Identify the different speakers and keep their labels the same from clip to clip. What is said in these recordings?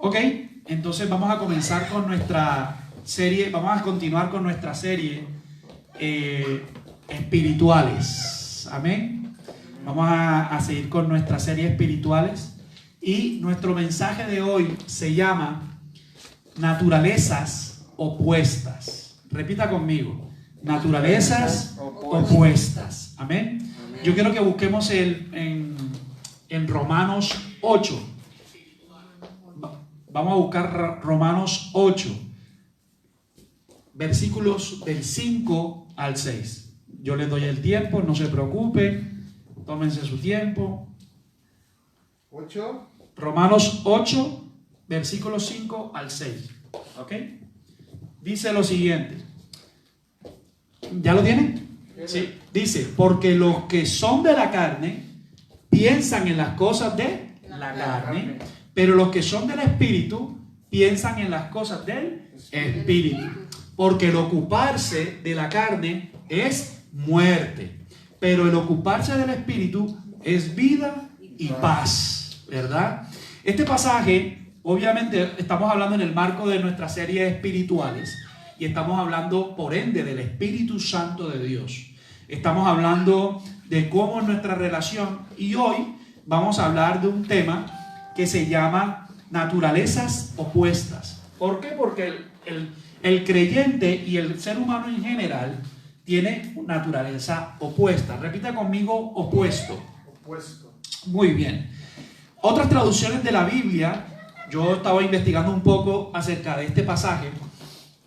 Speaker 1: Ok, entonces vamos a comenzar con nuestra serie, vamos a continuar con nuestra serie espirituales. Amén. Vamos a seguir con nuestra serie espirituales y nuestro mensaje de hoy se llama naturalezas opuestas. Repita conmigo, naturalezas opuestas. Amén. Yo quiero que busquemos en Romanos 8. Vamos a buscar Romanos 8, versículos del 5 al 6. Yo les doy el tiempo, no se preocupen, tómense su tiempo.
Speaker 2: 8.
Speaker 1: Romanos 8, versículos 5 al 6. ¿Ok? Dice lo siguiente. ¿Ya lo tienen? Sí. Dice, porque los que son de la carne piensan en las cosas de la carne, pero los que son del Espíritu piensan en las cosas del Espíritu. Porque el ocuparse de la carne es muerte, pero el ocuparse del Espíritu es vida y paz, ¿verdad? Este pasaje, obviamente, estamos hablando en el marco de nuestra serie espirituales y estamos hablando, por ende, del Espíritu Santo de Dios. Estamos hablando de cómo es nuestra relación y hoy vamos a hablar de un tema que se llama naturalezas opuestas. ¿Por qué? Porque el creyente y el ser humano en general tiene naturaleza opuesta. Repita conmigo, opuesto.
Speaker 2: Opuesto.
Speaker 1: Muy bien. Otras traducciones de la Biblia, yo estaba investigando un poco acerca de este pasaje,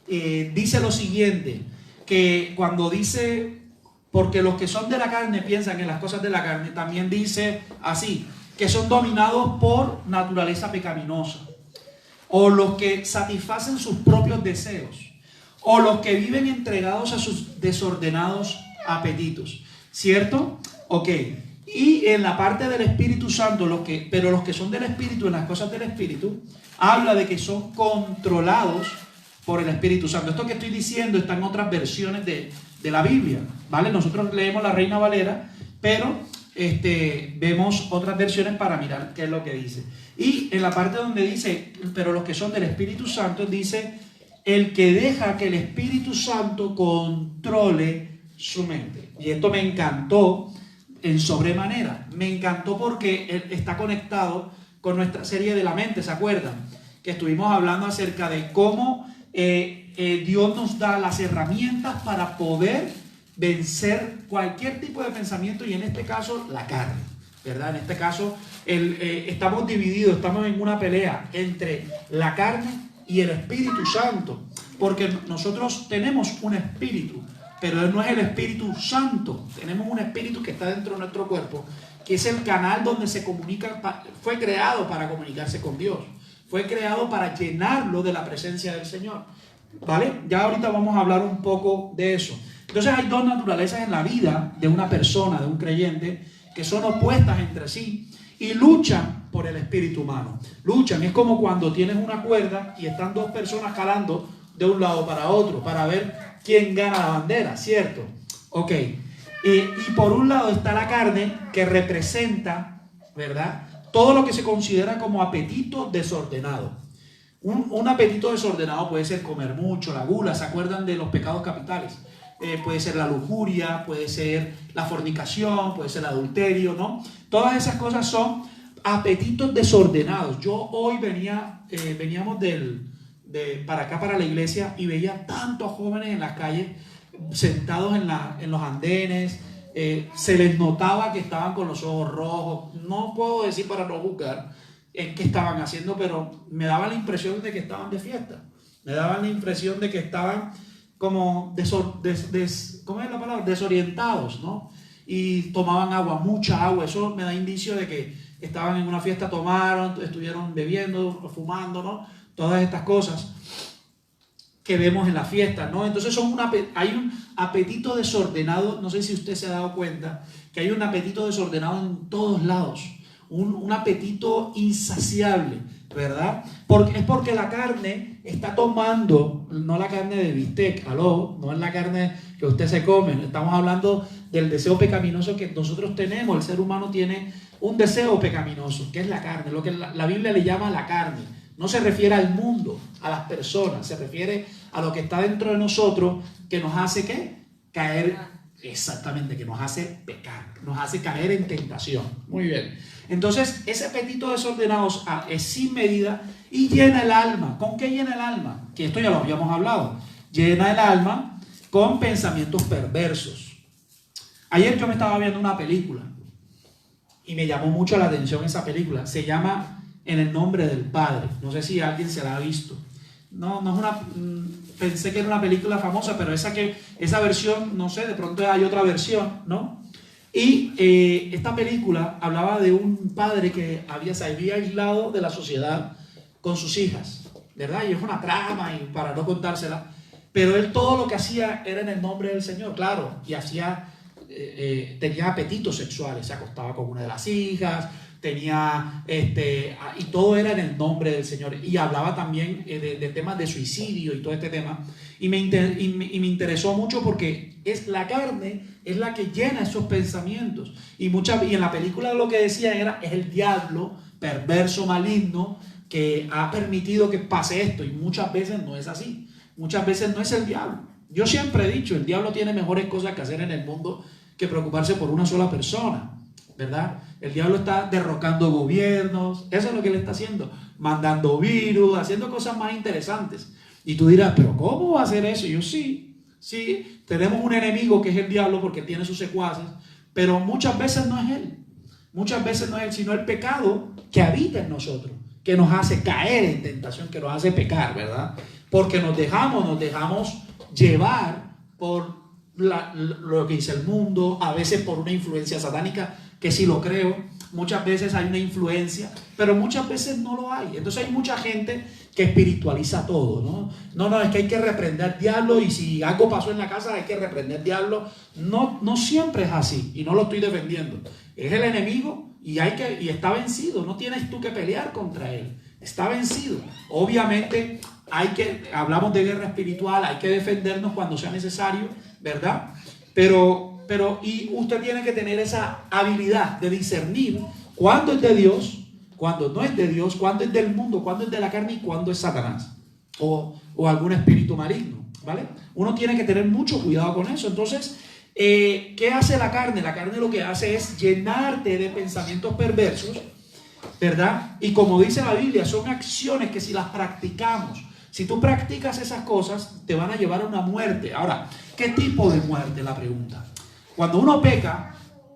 Speaker 1: dice lo siguiente, que cuando dice, porque los que son de la carne piensan en las cosas de la carne, también dice así, que son dominados por naturaleza pecaminosa, o los que satisfacen sus propios deseos, o los que viven entregados a sus desordenados apetitos, ¿cierto? Ok, y en la parte del Espíritu Santo, pero los que son del Espíritu, en las cosas del Espíritu, habla de que son controlados por el Espíritu Santo. Esto que estoy diciendo está en otras versiones de la Biblia, ¿vale? Nosotros leemos la Reina Valera, pero vemos otras versiones para mirar qué es lo que dice. Y en la parte donde dice, pero los que son del Espíritu Santo, dice, el que deja que el Espíritu Santo controle su mente. Y esto me encantó en sobremanera. Me encantó porque está conectado con nuestra serie de la mente, ¿se acuerdan? Que estuvimos hablando acerca de cómo Dios nos da las herramientas para poder vencer cualquier tipo de pensamiento y en este caso la carne, ¿verdad? En este caso estamos divididos, estamos en una pelea entre la carne y el Espíritu Santo, porque nosotros tenemos un espíritu, pero no es el Espíritu Santo, tenemos un espíritu que está dentro de nuestro cuerpo, que es el canal donde se comunica, fue creado para comunicarse con Dios, fue creado para llenarlo de la presencia del Señor, ¿vale? Ya ahorita vamos a hablar un poco de eso. Entonces hay dos naturalezas en la vida de una persona, de un creyente, que son opuestas entre sí y luchan por el espíritu humano. Luchan, es como cuando tienes una cuerda y están dos personas jalando de un lado para otro para ver quién gana la bandera, ¿cierto? Ok, y por un lado está la carne que representa, ¿verdad?, todo lo que se considera como apetito desordenado. Un apetito desordenado puede ser comer mucho, la gula, ¿se acuerdan de los pecados capitales? Puede ser la lujuria, puede ser la fornicación, puede ser el adulterio, ¿no? Todas esas cosas son apetitos desordenados. Yo hoy veníamos para acá, para la iglesia, y veía tantos jóvenes en las calles, sentados en los andenes, se les notaba que estaban con los ojos rojos. No puedo decir para no juzgar en qué estaban haciendo, pero me daba la impresión de que estaban de fiesta. Me daba la impresión de que estaban como ¿cómo es la palabra? Desorientados, ¿no? Y tomaban agua, mucha agua. Eso me da indicio de que estaban en una fiesta, tomaron, estuvieron bebiendo, fumando, ¿no? Todas estas cosas que vemos en la fiesta, ¿no? Entonces hay un apetito desordenado. No sé si usted se ha dado cuenta que hay un apetito desordenado en todos lados, un apetito insaciable, ¿verdad? Es porque la carne está tomando, no la carne de bistec, no es la carne que usted se come, estamos hablando del deseo pecaminoso que nosotros tenemos. El ser humano tiene un deseo pecaminoso, que es la carne, lo que la Biblia le llama la carne. No se refiere al mundo, a las personas, se refiere a lo que está dentro de nosotros que nos hace ¿qué? Caer, exactamente, que nos hace pecar, nos hace caer en tentación. Muy bien. Entonces, ese apetito desordenado es sin medida y llena el alma. ¿Con qué llena el alma? Que esto ya lo habíamos hablado. Llena el alma con pensamientos perversos. Ayer yo me estaba viendo una película y me llamó mucho la atención esa película. Se llama En el nombre del Padre. No sé si alguien se la ha visto. No es una... Pensé que era una película famosa, pero esa versión, no sé, de pronto hay otra versión, ¿no? Y esta película hablaba de un padre que se había aislado de la sociedad con sus hijas, ¿verdad? Y es una trama, y para no contársela, pero él todo lo que hacía era en el nombre del Señor, claro, y tenía apetitos sexuales, se acostaba con una de las hijas, y todo era en el nombre del Señor, y hablaba también de temas de suicidio y todo este tema, y me interesó mucho porque la carne es la que llena esos pensamientos, y en la película lo que decía es el diablo perverso, maligno, que ha permitido que pase esto, y muchas veces no es así, muchas veces no es el diablo. Yo siempre he dicho, el diablo tiene mejores cosas que hacer en el mundo que preocuparse por una sola persona, ¿verdad? El diablo está derrocando gobiernos, eso es lo que él está haciendo, mandando virus, haciendo cosas más interesantes. Y tú dirás, ¿pero cómo va a hacer eso? Y yo sí, tenemos un enemigo que es el diablo porque tiene sus secuaces, pero muchas veces no es él. Muchas veces no es él, sino el pecado que habita en nosotros, que nos hace caer en tentación, que nos hace pecar, ¿verdad? Porque nos dejamos llevar por lo que dice el mundo, a veces por una influencia satánica, que sí lo creo, muchas veces hay una influencia, pero muchas veces no lo hay. Entonces hay mucha gente que espiritualiza todo, ¿no? No, es que hay que reprender al diablo, y si algo pasó en la casa hay que reprender al diablo. No siempre es así, y no lo estoy defendiendo. Es el enemigo y está vencido, no tienes tú que pelear contra él, está vencido. Obviamente hablamos de guerra espiritual, hay que defendernos cuando sea necesario, ¿verdad? Pero y usted tiene que tener esa habilidad de discernir cuándo es de Dios, cuándo no es de Dios, cuándo es del mundo, cuándo es de la carne y cuándo es Satanás o algún espíritu maligno, ¿vale? Uno tiene que tener mucho cuidado con eso. Entonces, ¿qué hace la carne? La carne lo que hace es llenarte de pensamientos perversos, ¿verdad? Y como dice la Biblia, son acciones que si las practicamos, si tú practicas esas cosas, te van a llevar a una muerte. Ahora, ¿qué tipo de muerte? La pregunta. Cuando uno peca,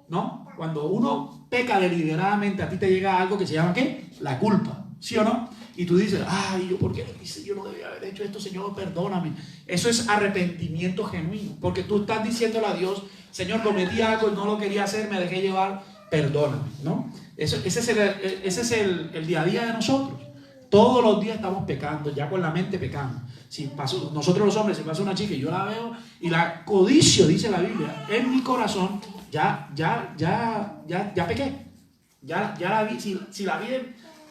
Speaker 1: ¿no? Cuando uno peca deliberadamente, a ti te llega algo que se llama ¿qué? La culpa, ¿sí o no? Y tú dices, ay, ¿yo por qué lo hice? Yo no debía haber hecho esto, Señor, perdóname. Eso es arrepentimiento genuino, porque tú estás diciéndole a Dios, Señor, cometí algo y no lo quería hacer, me dejé llevar, perdóname, ¿no? Ese es el día a día de nosotros. Todos los días estamos pecando, ya con la mente pecamos. Nosotros los hombres, si pasa una chica y yo la veo y la codicio, dice la Biblia, en mi corazón, ya pequé. Ya la vi, si la vi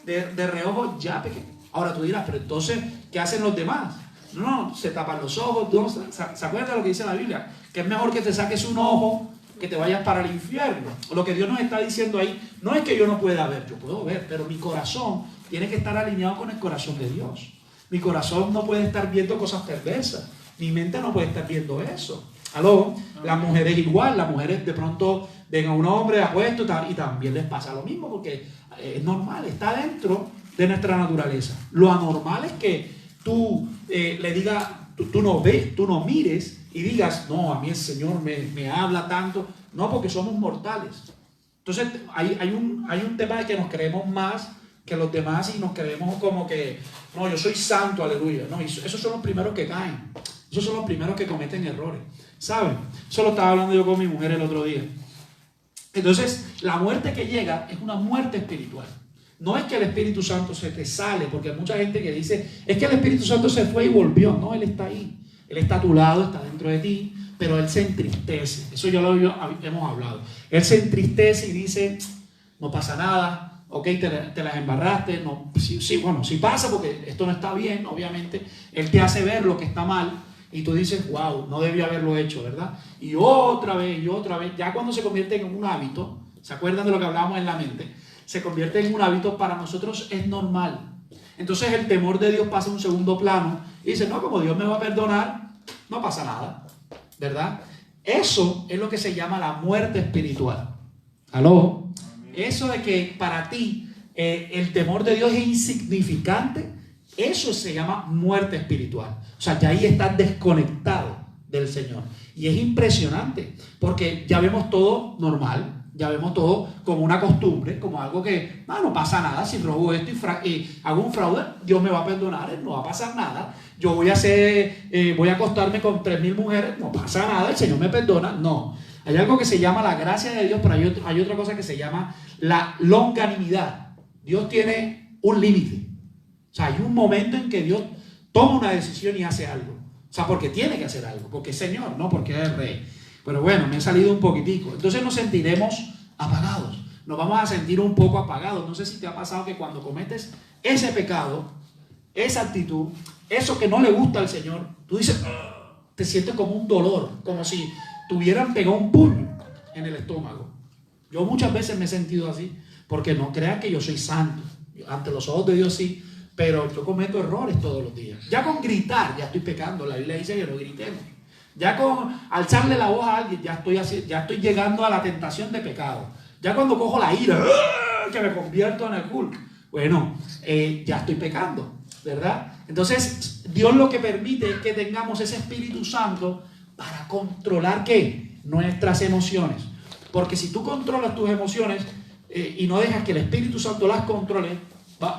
Speaker 1: de reojo, ya pequé. Ahora tú dirás, pero entonces, ¿qué hacen los demás? No, se tapan los ojos. ¿No? ¿Se acuerdan de lo que dice la Biblia? Que es mejor que te saques un ojo que te vayas para el infierno. Lo que Dios nos está diciendo ahí, no es que yo no pueda ver, yo puedo ver, pero mi corazón tiene que estar alineado con el corazón de Dios. Mi corazón no puede estar viendo cosas perversas. Mi mente no puede estar viendo eso. ¿Aló? Las mujeres igual. Las mujeres de pronto ven a un hombre apuesto y también les pasa lo mismo, porque es normal, está dentro de nuestra naturaleza. Lo anormal es que tú le digas, tú no mires y digas, no, a mí el Señor me habla tanto. No, porque somos mortales. Entonces hay un tema de que nos creemos más que los demás y nos creemos como que, no, yo soy santo, aleluya. No, esos son los primeros que caen. Esos son los primeros que cometen errores. ¿Saben? Eso lo estaba hablando yo con mi mujer el otro día. Entonces, la muerte que llega es una muerte espiritual. No es que el Espíritu Santo se te sale, porque hay mucha gente que dice, es que el Espíritu Santo se fue y volvió. No, Él está ahí. Él está a tu lado, está dentro de ti, pero Él se entristece. Eso ya lo hemos hablado. Él se entristece y dice, no pasa nada. Ok, te las embarraste, no, sí, bueno, sí pasa porque esto no está bien, obviamente. Él te hace ver lo que está mal y tú dices, wow, no debí haberlo hecho, ¿verdad? Y otra vez, ya cuando se convierte en un hábito, ¿se acuerdan de lo que hablábamos en la mente? Se convierte en un hábito, para nosotros es normal. Entonces el temor de Dios pasa a un segundo plano y dice, no, como Dios me va a perdonar, no pasa nada, ¿verdad? Eso es lo que se llama la muerte espiritual. ¿Aló? Eso de que para ti el temor de Dios es insignificante, eso se llama muerte espiritual. O sea, ya ahí estás desconectado del Señor. Y es impresionante, porque ya vemos todo normal, ya vemos todo como una costumbre, como algo que no pasa nada. Si robo esto y hago un fraude, Dios me va a perdonar, no va a pasar nada. Yo voy a acostarme con 3,000 mujeres, no pasa nada, el Señor me perdona. No, hay algo que se llama la gracia de Dios, pero hay otra cosa que se llama la longanimidad. Dios tiene un límite. O sea, hay un momento en que Dios toma una decisión y hace algo. O sea, porque tiene que hacer algo, porque es Señor, no porque es Rey. Pero bueno, me he salido un poquitico. Entonces nos sentiremos apagados. Nos vamos a sentir un poco apagados. No sé si te ha pasado que cuando cometes ese pecado, esa actitud, eso que no le gusta al Señor, tú dices, te sientes como un dolor, como si te hubieran pegado un puño en el estómago. Yo muchas veces me he sentido así, porque no crean que yo soy santo. Ante los ojos de Dios sí, pero yo cometo errores todos los días. Ya con gritar, ya estoy pecando. La Biblia dice que no gritemos. Ya con alzarle la voz a alguien, ya estoy llegando a la tentación de pecado. Ya cuando cojo la ira, que me convierto en el Hulk, bueno, ya estoy pecando, ¿verdad? Entonces, Dios lo que permite es que tengamos ese Espíritu Santo para controlar, ¿qué? Nuestras emociones. Porque si tú controlas tus emociones y no dejas que el Espíritu Santo las controle,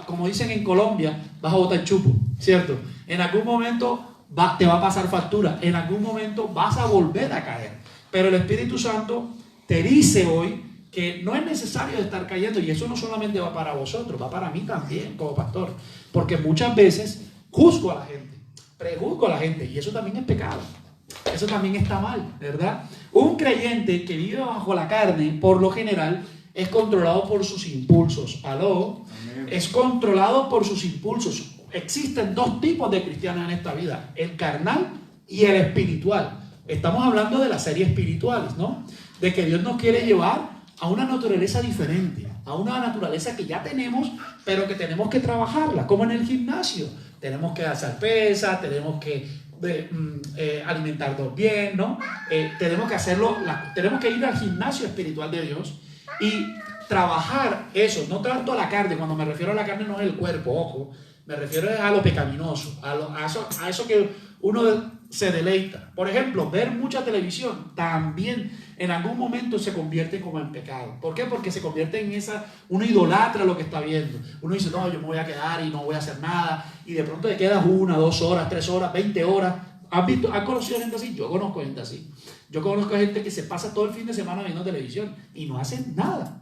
Speaker 1: como dicen en Colombia, vas a botar chupo, ¿cierto? En algún momento te va a pasar factura, en algún momento vas a volver a caer. Pero el Espíritu Santo te dice hoy que no es necesario estar cayendo, y eso no solamente va para vosotros, va para mí también como pastor, porque muchas veces juzgo a la gente, prejuzgo a la gente, y eso también es pecado, eso también está mal, ¿verdad? Un creyente que vive bajo la carne, por lo general, es controlado por sus impulsos. ¿Aló? Amén. Es controlado por sus impulsos. Existen dos tipos de cristianos en esta vida, el carnal y el espiritual. Estamos hablando de las series espirituales, ¿no? De que Dios nos quiere llevar a una naturaleza diferente, a una naturaleza que ya tenemos, pero que tenemos que trabajarla, como en el gimnasio. Tenemos que hacer pesas, tenemos que alimentarnos bien, ¿no? Tenemos que hacerlo, tenemos que ir al gimnasio espiritual de Dios y trabajar eso, no tanto a la carne. Cuando me refiero a la carne no es el cuerpo, ojo, me refiero a lo pecaminoso, a eso que uno se deleita. Por ejemplo, ver mucha televisión también en algún momento se convierte como en pecado. ¿Por qué? Porque se convierte en uno idolatra lo que está viendo. Uno dice, no, yo me voy a quedar y no voy a hacer nada, y de pronto te quedas 1, 2 horas, 3 horas, 20 horas. ¿Has conocido gente así? Yo conozco gente así. Yo conozco gente que se pasa todo el fin de semana viendo televisión y no hacen nada.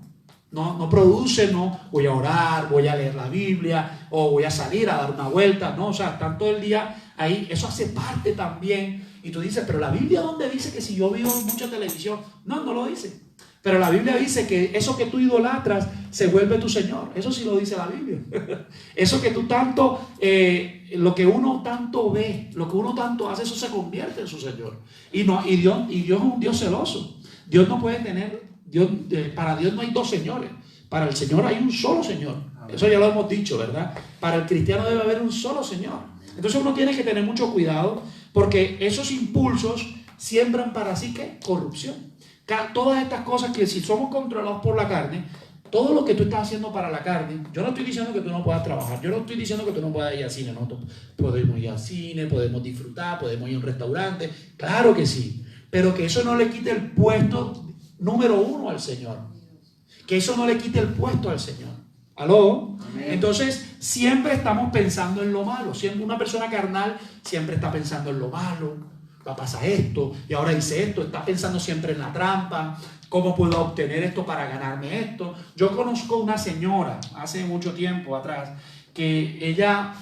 Speaker 1: No producen, no voy a orar, voy a leer la Biblia o voy a salir a dar una vuelta. No, o sea, están todo el día ahí. Eso hace parte también. Y tú dices, pero la Biblia, ¿dónde dice que si yo veo mucha televisión? No lo dice. Pero la Biblia dice que eso que tú idolatras se vuelve tu Señor. Eso sí lo dice la Biblia. Eso que tú tanto, lo que uno tanto ve, lo que uno tanto hace, eso se convierte en su Señor. Y Dios es un Dios celoso. Dios no puede tener, para Dios no hay dos señores. Para el Señor hay un solo Señor. Eso ya lo hemos dicho, ¿verdad? Para el cristiano debe haber un solo Señor. Entonces uno tiene que tener mucho cuidado, porque esos impulsos siembran para sí, ¿qué? Corrupción. Todas estas cosas que si somos controlados por la carne, todo lo que tú estás haciendo para la carne, yo no estoy diciendo que tú no puedas trabajar, yo no estoy diciendo que tú no puedas ir al cine, no, podemos ir al cine, podemos disfrutar, podemos ir a un restaurante, claro que sí, pero que eso no le quite el puesto número 1 al Señor, que eso no le quite el puesto al Señor. ¿Aló? Amén. Entonces siempre estamos pensando en lo malo. Siempre una persona carnal siempre está pensando en lo malo. Va a pasar esto, y ahora hice esto. Está pensando siempre en la trampa. ¿Cómo puedo obtener esto para ganarme esto? Yo conozco una señora hace mucho tiempo atrás que ella,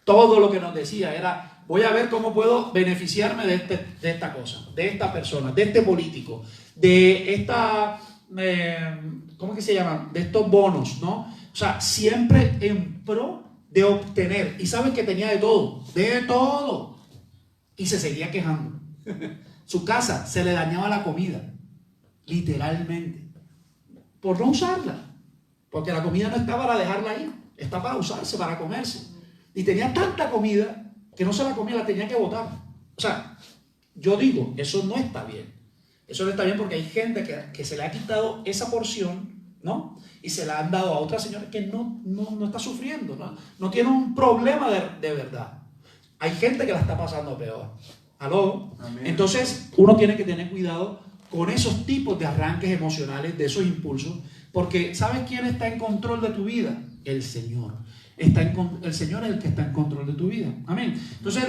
Speaker 1: todo lo que nos decía era: voy a ver cómo puedo beneficiarme de esta cosa, de esta persona, de este político, de esta, ¿cómo que se llama? De estos bonos, ¿no? O sea, siempre en pro de obtener. Y sabes que tenía de todo, y se seguía quejando. Su casa se le dañaba la comida, literalmente, por no usarla, porque la comida no estaba para dejarla ahí. está para usarse, para comerse. Y tenía tanta comida que no se la comía, la tenía que botar. O sea, yo digo, eso no está bien. Eso no está bien porque hay gente que se le ha quitado esa porción, ¿no? Y se la han dado a otra señora que no está sufriendo, ¿no? No tiene un problema de verdad. Hay gente que la está pasando peor. ¿Aló?
Speaker 2: Amén.
Speaker 1: Entonces, uno tiene que tener cuidado con esos tipos de arranques emocionales, de esos impulsos, porque ¿sabes quién está en control de tu vida? El Señor. El Señor es el que está en control de tu vida. Amén. Entonces,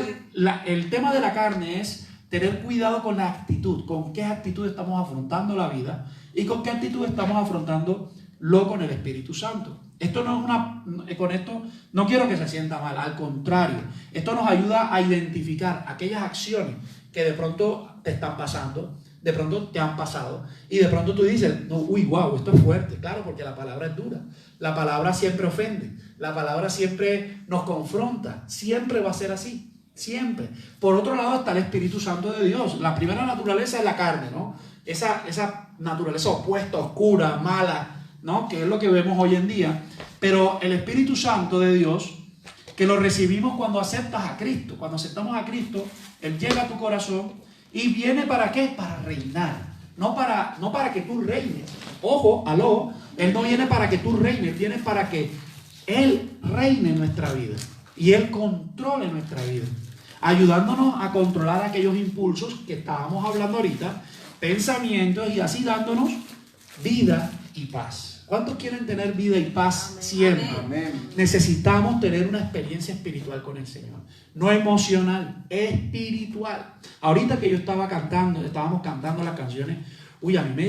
Speaker 1: el tema de la carne es tener cuidado con la actitud, con qué actitud estamos afrontando la vida y con qué actitud estamos afrontando lo con el Espíritu Santo. Esto no es con esto no quiero que se sienta mal, al contrario, esto nos ayuda a identificar aquellas acciones que de pronto te están pasando, de pronto te han pasado y de pronto tú dices, no, uy, wow, esto es fuerte, claro, porque la palabra es dura, la palabra siempre ofende, la palabra siempre nos confronta, siempre va a ser así. Siempre. Por otro lado está el Espíritu Santo de Dios. La primera naturaleza es la carne, ¿no? Esa naturaleza opuesta, oscura, mala, ¿no? Que es lo que vemos hoy en día. Pero el Espíritu Santo de Dios, que lo recibimos cuando aceptas a Cristo. Cuando aceptamos a Cristo, Él llega a tu corazón y viene ¿para qué? Para reinar. No para que tú reines. Ojo, aló, Él no viene para que tú reines, viene para que Él reine en nuestra vida. Y Él controle nuestra vida, ayudándonos a controlar aquellos impulsos que estábamos hablando ahorita, pensamientos, y así dándonos vida y paz. ¿Cuántos quieren tener vida y paz siempre?
Speaker 2: Amén.
Speaker 1: Necesitamos tener una experiencia espiritual con el Señor. No emocional, espiritual. Ahorita que yo estábamos cantando las canciones, uy, a mí me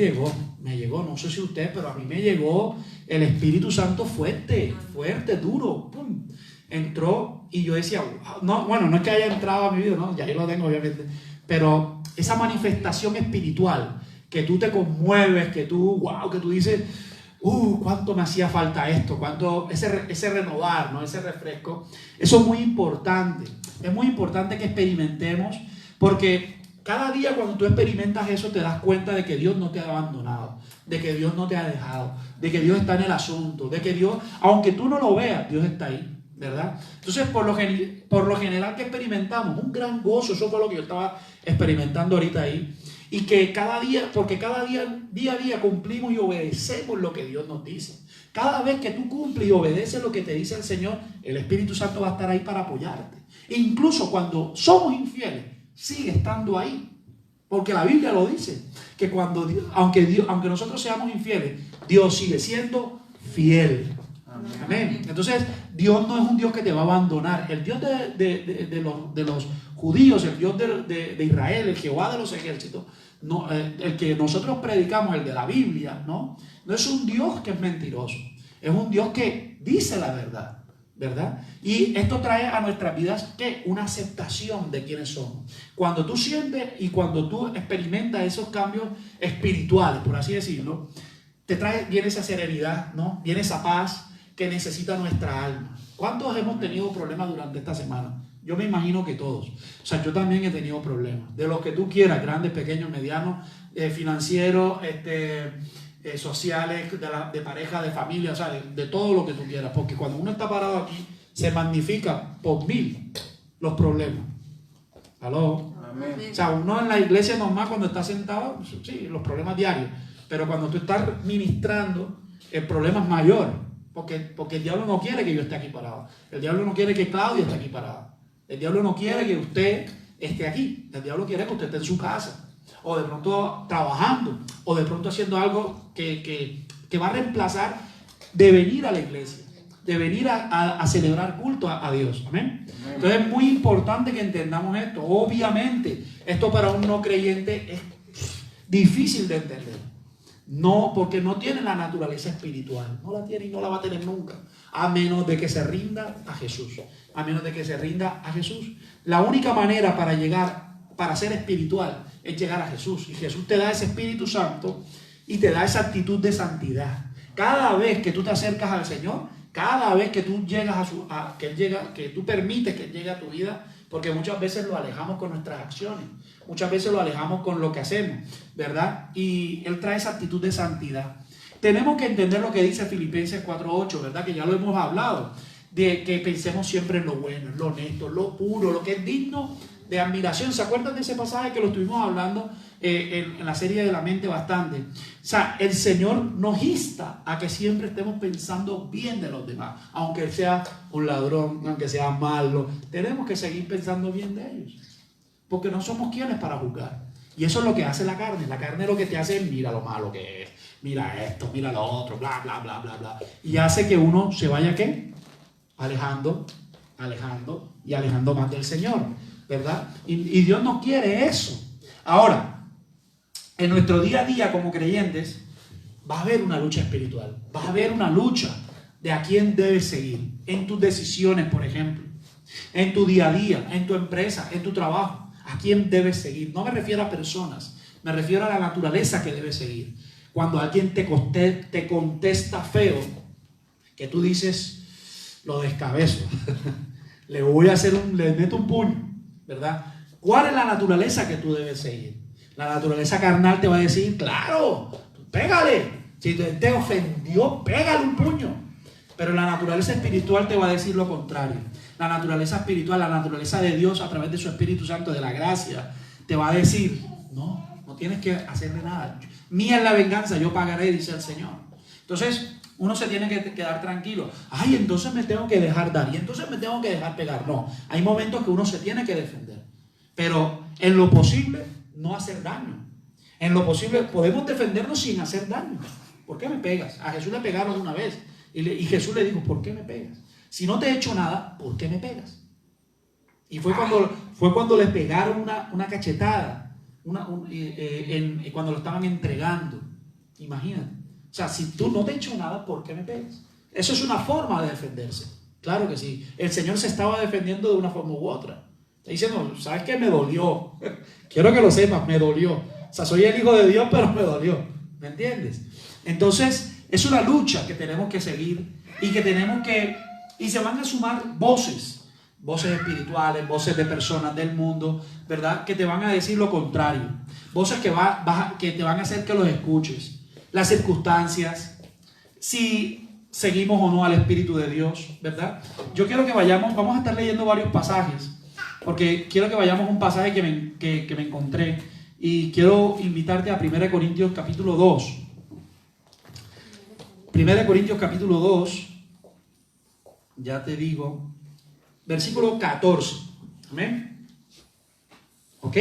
Speaker 1: llegó, no sé si usted, pero a mí me llegó el Espíritu Santo fuerte, duro, pum. Entró y yo decía, wow. No, bueno, no es que haya entrado a mi vida, no, ya yo lo tengo obviamente, pero esa manifestación espiritual, que tú te conmueves, que tú dices, cuánto me hacía falta esto, cuánto, ese renovar, ¿no? Ese refresco, eso es muy importante que experimentemos, porque cada día cuando tú experimentas eso te das cuenta de que Dios no te ha abandonado, de que Dios no te ha dejado, de que Dios está en el asunto, de que Dios, aunque tú no lo veas, Dios está ahí. ¿Verdad? Entonces, por lo general que experimentamos, un gran gozo, eso fue lo que yo estaba experimentando ahorita ahí, y que porque cada día a día cumplimos y obedecemos lo que Dios nos dice. Cada vez que tú cumples y obedeces lo que te dice el Señor, el Espíritu Santo va a estar ahí para apoyarte. E incluso cuando somos infieles, sigue estando ahí, porque la Biblia lo dice, que aunque nosotros seamos infieles, Dios sigue siendo fiel. Amén. Entonces, Dios no es un Dios que te va a abandonar. El Dios de los judíos, el Dios de Israel, el Jehová de los ejércitos, no, el que nosotros predicamos, el de la Biblia, no es un Dios que es mentiroso. Es un Dios que dice la verdad, ¿verdad? Y esto trae a nuestras vidas ¿qué? Una aceptación de quiénes somos. Cuando tú sientes y cuando tú experimentas esos cambios espirituales, por así decirlo, viene esa serenidad, ¿no? Viene esa paz que necesita nuestra alma. ¿Cuántos hemos tenido problemas durante esta semana? Yo me imagino que todos. O sea, yo también he tenido problemas. De los que tú quieras, grandes, pequeños, medianos, financieros, sociales, de pareja, de familia, o sea, de todo lo que tú quieras. Porque cuando uno está parado aquí, se magnifica por 1000 los problemas. ¿Aló?
Speaker 2: Amén.
Speaker 1: O sea, uno en la iglesia normal cuando está sentado, sí, los problemas diarios. Pero cuando tú estás ministrando, el problema es mayor. Porque el diablo no quiere que yo esté aquí parado. El diablo no quiere que Claudia esté aquí parada. El diablo no quiere que usted esté aquí. El diablo quiere que usted esté en su casa. O de pronto trabajando. O de pronto haciendo algo que va a reemplazar de venir a la iglesia. De venir a celebrar culto a Dios. ¿Amén? Entonces es muy importante que entendamos esto. Obviamente, esto para un no creyente es difícil de entender. No, porque no tiene la naturaleza espiritual. No la tiene y no la va a tener nunca. A menos de que se rinda a Jesús. A menos de que se rinda a Jesús. La única manera para ser espiritual, es llegar a Jesús. Y Jesús te da ese Espíritu Santo y te da esa actitud de santidad. Cada vez que tú te acercas al Señor, cada vez que tú llegas que tú permites que Él llegue a tu vida, porque muchas veces lo alejamos con nuestras acciones. Muchas veces lo alejamos con lo que hacemos, ¿verdad? Y Él trae esa actitud de santidad. tenemos que entender lo que dice Filipenses 4:8, ¿verdad? Que ya lo hemos hablado, de que pensemos siempre en lo bueno, en lo honesto, lo puro, lo que es digno de admiración. ¿Se acuerdan de ese pasaje que lo estuvimos hablando en la serie de la mente bastante? O sea, el Señor nos insta a que siempre estemos pensando bien de los demás, aunque sea un ladrón, aunque sea malo, tenemos que seguir pensando bien de ellos, porque no somos quienes para juzgar. Y eso es lo que hace la carne. La carne lo que te hace es mira lo malo que es, mira esto, mira lo otro, bla, bla, bla, bla, bla. Y hace que uno se vaya, ¿qué? Alejando y alejando más del Señor, ¿verdad? Y Dios no quiere eso. Ahora, en nuestro día a día como creyentes, va a haber una lucha espiritual, va a haber una lucha de a quién debes seguir, en tus decisiones, por ejemplo, en tu día a día, en tu empresa, en tu trabajo. ¿A quién debes seguir? No me refiero a personas, me refiero a la naturaleza que debes seguir. Cuando alguien te contesta feo, que tú dices, lo descabezo, le meto un puño, ¿verdad? ¿Cuál es la naturaleza que tú debes seguir? La naturaleza carnal te va a decir, claro, pégale. Si te ofendió, pégale un puño. Pero la naturaleza espiritual te va a decir lo contrario. La naturaleza espiritual, la naturaleza de Dios a través de su Espíritu Santo, de la gracia, te va a decir, no tienes que hacerle nada. Mía es la venganza, yo pagaré, dice el Señor. Entonces, uno se tiene que quedar tranquilo. Ay, entonces me tengo que dejar dar, y entonces me tengo que dejar pegar. No, hay momentos que uno se tiene que defender. Pero en lo posible, no hacer daño. En lo posible, podemos defendernos sin hacer daño. ¿Por qué me pegas? A Jesús le pegaron una vez. Y Jesús le dijo, ¿por qué me pegas? Si no te he hecho nada, ¿por qué me pegas? Y fue cuando le pegaron una cachetada, cuando lo estaban entregando. Imagínate. O sea, si tú no te he hecho nada, ¿por qué me pegas? Eso es una forma de defenderse. Claro que sí. El Señor se estaba defendiendo de una forma u otra. Está diciendo, ¿sabes qué? Me dolió. Quiero que lo sepas, me dolió. O sea, soy el Hijo de Dios, pero me dolió. ¿Me entiendes? Entonces, es una lucha que tenemos que seguir y se van a sumar voces espirituales, voces de personas del mundo, ¿verdad? Que te van a decir lo contrario. Voces que te van a hacer que los escuches. Las circunstancias, si seguimos o no al Espíritu de Dios, ¿verdad? Yo quiero que vamos a estar leyendo varios pasajes, porque quiero que vayamos a un pasaje que me encontré y quiero invitarte a 1 Corintios capítulo 2. 1 Corintios capítulo 2, ya te digo, versículo 14. ¿Amén? ¿Ok?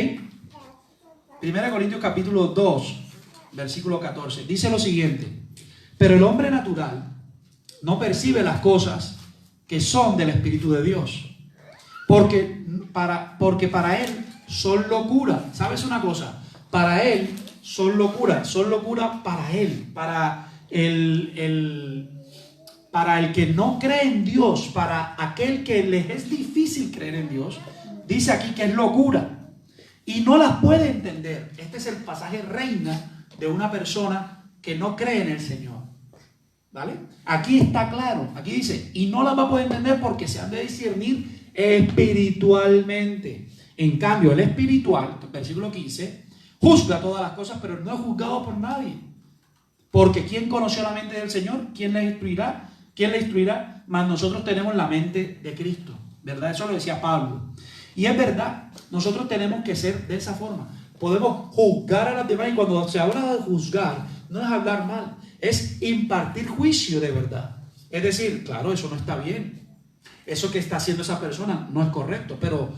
Speaker 1: 1 Corintios capítulo 2, versículo 14. Dice lo siguiente: pero el hombre natural no percibe las cosas que son del Espíritu de Dios, porque para él son locura. ¿Sabes una cosa? Para él son locura para él, para el que no cree en Dios, para aquel que les es difícil creer en Dios. Dice aquí que es locura y no las puede entender. Este es el pasaje reina de una persona que no cree en el Señor, ¿vale? Aquí está claro, aquí dice, y no las va a poder entender porque se han de discernir espiritualmente. En cambio, el espiritual, versículo 15, juzga todas las cosas, pero no es juzgado por nadie. Porque ¿quién conoció la mente del Señor? ¿Quién le instruirá? ¿Quién le instruirá? Mas nosotros tenemos la mente de Cristo, ¿verdad? Eso lo decía Pablo. Y es verdad, nosotros tenemos que ser de esa forma. Podemos juzgar a las demás, y cuando se habla de juzgar, no es hablar mal, es impartir juicio de verdad. Es decir, claro, eso no está bien. Eso que está haciendo esa persona no es correcto, pero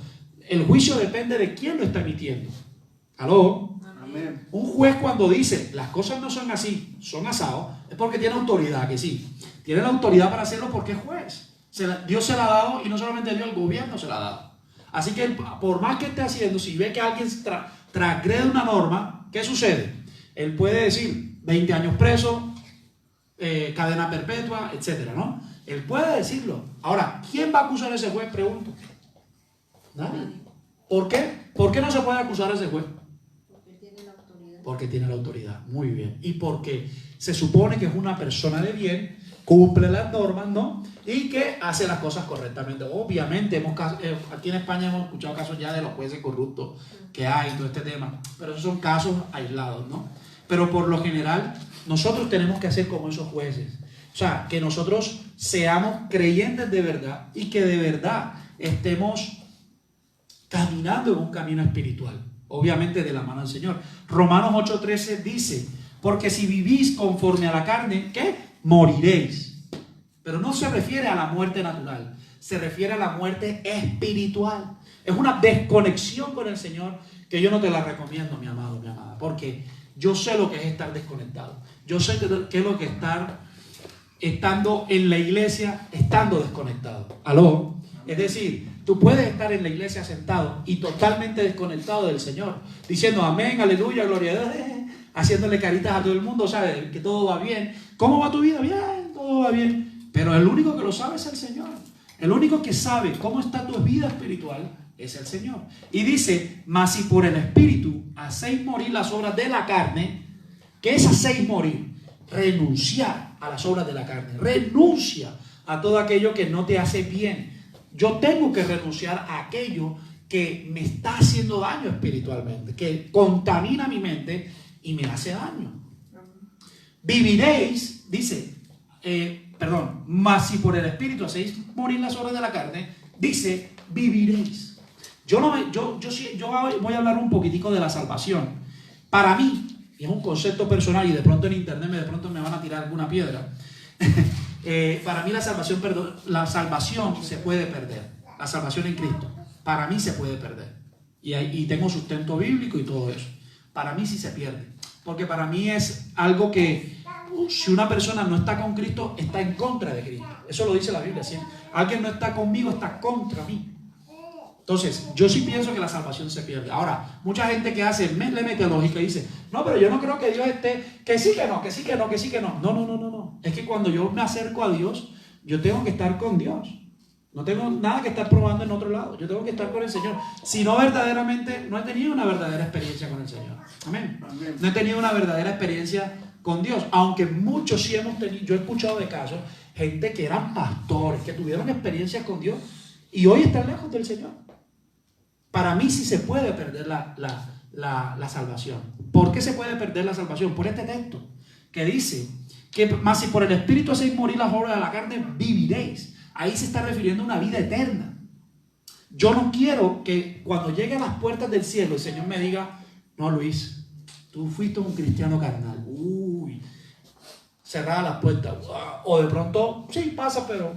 Speaker 1: el juicio depende de quién lo está emitiendo. ¿Aló?
Speaker 2: Amén.
Speaker 1: Un juez cuando dice las cosas no son así, son asados, es porque tiene autoridad, que sí. Tiene la autoridad para hacerlo porque es juez. Dios se la ha dado, y no solamente Dios, el gobierno se la ha dado. Así que por más que esté haciendo, si ve que alguien transgrede una norma, ¿qué sucede? Él puede decir 20 años preso, cadena perpetua, etcétera, ¿no? Él puede decirlo. Ahora, ¿quién va a acusar a ese juez? Pregunto. Nadie. ¿Por qué? ¿Por qué no se puede acusar a ese juez? Porque tiene la autoridad. Muy bien. Y porque se supone que es una persona de bien, cumple las normas, ¿no? Y que hace las cosas correctamente. Obviamente, aquí en España hemos escuchado casos ya de los jueces corruptos que hay, todo este tema. Pero esos son casos aislados, ¿no? Pero por lo general, nosotros tenemos que hacer como esos jueces. O sea, que nosotros seamos creyentes de verdad y que de verdad estemos caminando en un camino espiritual. Obviamente de la mano del Señor. Romanos 8:13 dice, porque si vivís conforme a la carne, ¿qué? Moriréis. Pero no se refiere a la muerte natural, se refiere a la muerte espiritual. Es una desconexión con el Señor que yo no te la recomiendo, mi amado, mi amada, porque yo sé lo que es estar desconectado. Yo sé qué es lo que es estar estando en la iglesia, estando desconectado. ¿Aló? Es decir, tú puedes estar en la iglesia sentado y totalmente desconectado del Señor, diciendo amén, aleluya, gloria a Dios, haciéndole caritas a todo el mundo, ¿sabes? Que todo va bien. ¿Cómo va tu vida? Bien, todo va bien. Pero el único que lo sabe es el Señor. El único que sabe cómo está tu vida espiritual es el Señor. Y dice, mas si por el Espíritu hacéis morir las obras de la carne, ¿qué es hacéis morir? Renunciar a las obras de la carne. Renuncia a todo aquello que no te hace bien. Yo tengo que renunciar a aquello que me está haciendo daño espiritualmente, que contamina mi mente y me hace daño. Viviréis, dice, mas si por el Espíritu hacéis morir las obras de la carne, dice, viviréis. Yo voy a hablar un poquitico de la salvación. Para mí, y es un concepto personal y de pronto en internet me van a tirar alguna piedra. Para mí la salvación se puede perder. La salvación en Cristo, para mí se puede perder. Y tengo sustento bíblico y todo eso. Para mí sí se pierde. Porque para mí es algo que, si una persona no está con Cristo, está en contra de Cristo. Eso lo dice la Biblia. ¿Sí? Alguien no está conmigo, está contra mí. Entonces, yo sí pienso que la salvación se pierde. Ahora, mucha gente que le mete lógica y dice, no, pero yo no creo que Dios esté, que sí, que no, que sí, que no, que sí, que no. No. Es que cuando yo me acerco a Dios, yo tengo que estar con Dios. No tengo nada que estar probando en otro lado. Yo tengo que estar con el Señor. Si no, verdaderamente, no he tenido una verdadera experiencia con el Señor. Amén. No he tenido una verdadera experiencia con Dios. Aunque muchos sí hemos tenido, yo he escuchado de casos, gente que eran pastores, que tuvieron experiencias con Dios y hoy están lejos del Señor. Para mí sí se puede perder la salvación. ¿Por qué se puede perder la salvación? Por este texto que dice que más si por el Espíritu hacéis morir las obras de la carne, viviréis. Ahí se está refiriendo a una vida eterna. Yo no quiero que cuando llegue a las puertas del cielo el Señor me diga, no, Luis, tú fuiste un cristiano carnal. Uy, cerrada las puertas. O de pronto, sí, pasa, pero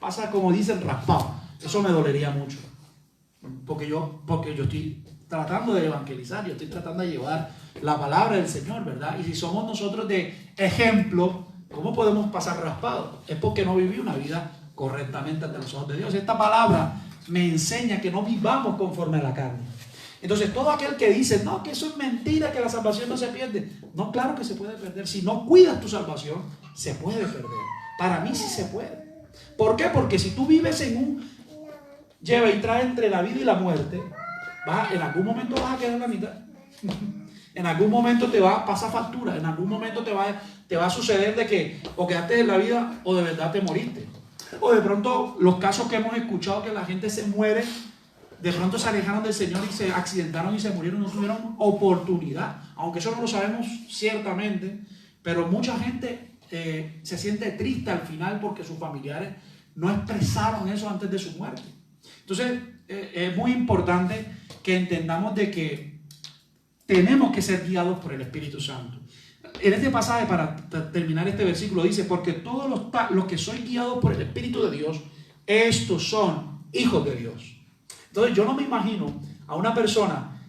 Speaker 1: pasa como dicen, raspado. Eso me dolería mucho. Porque yo estoy tratando de evangelizar, yo estoy tratando de llevar la palabra del Señor, ¿verdad? Y si somos nosotros de ejemplo, ¿cómo podemos pasar raspados? Es porque no viví una vida correctamente ante los ojos de Dios. Esta palabra me enseña que no vivamos conforme a la carne. Entonces, todo aquel que dice, no, que eso es mentira, que la salvación no se pierde. No, claro que se puede perder. Si no cuidas tu salvación, se puede perder. Para mí sí se puede. ¿Por qué? Porque si tú vives en un lleva y trae entre la vida y la muerte, en algún momento vas a quedar en la mitad. En algún momento te va a pasar factura. En algún momento te va a suceder de que o quedaste en la vida o de verdad te moriste. O de pronto los casos que hemos escuchado que la gente se muere, de pronto se alejaron del Señor y se accidentaron y se murieron, no tuvieron oportunidad. Aunque eso no lo sabemos ciertamente, pero mucha gente se siente triste al final porque sus familiares no expresaron eso antes de su muerte. Entonces, es muy importante que entendamos de que tenemos que ser guiados por el Espíritu Santo. En este pasaje, para terminar este versículo, dice, porque todos los que sois guiados por el Espíritu de Dios, estos son hijos de Dios. Entonces, yo no me imagino a una persona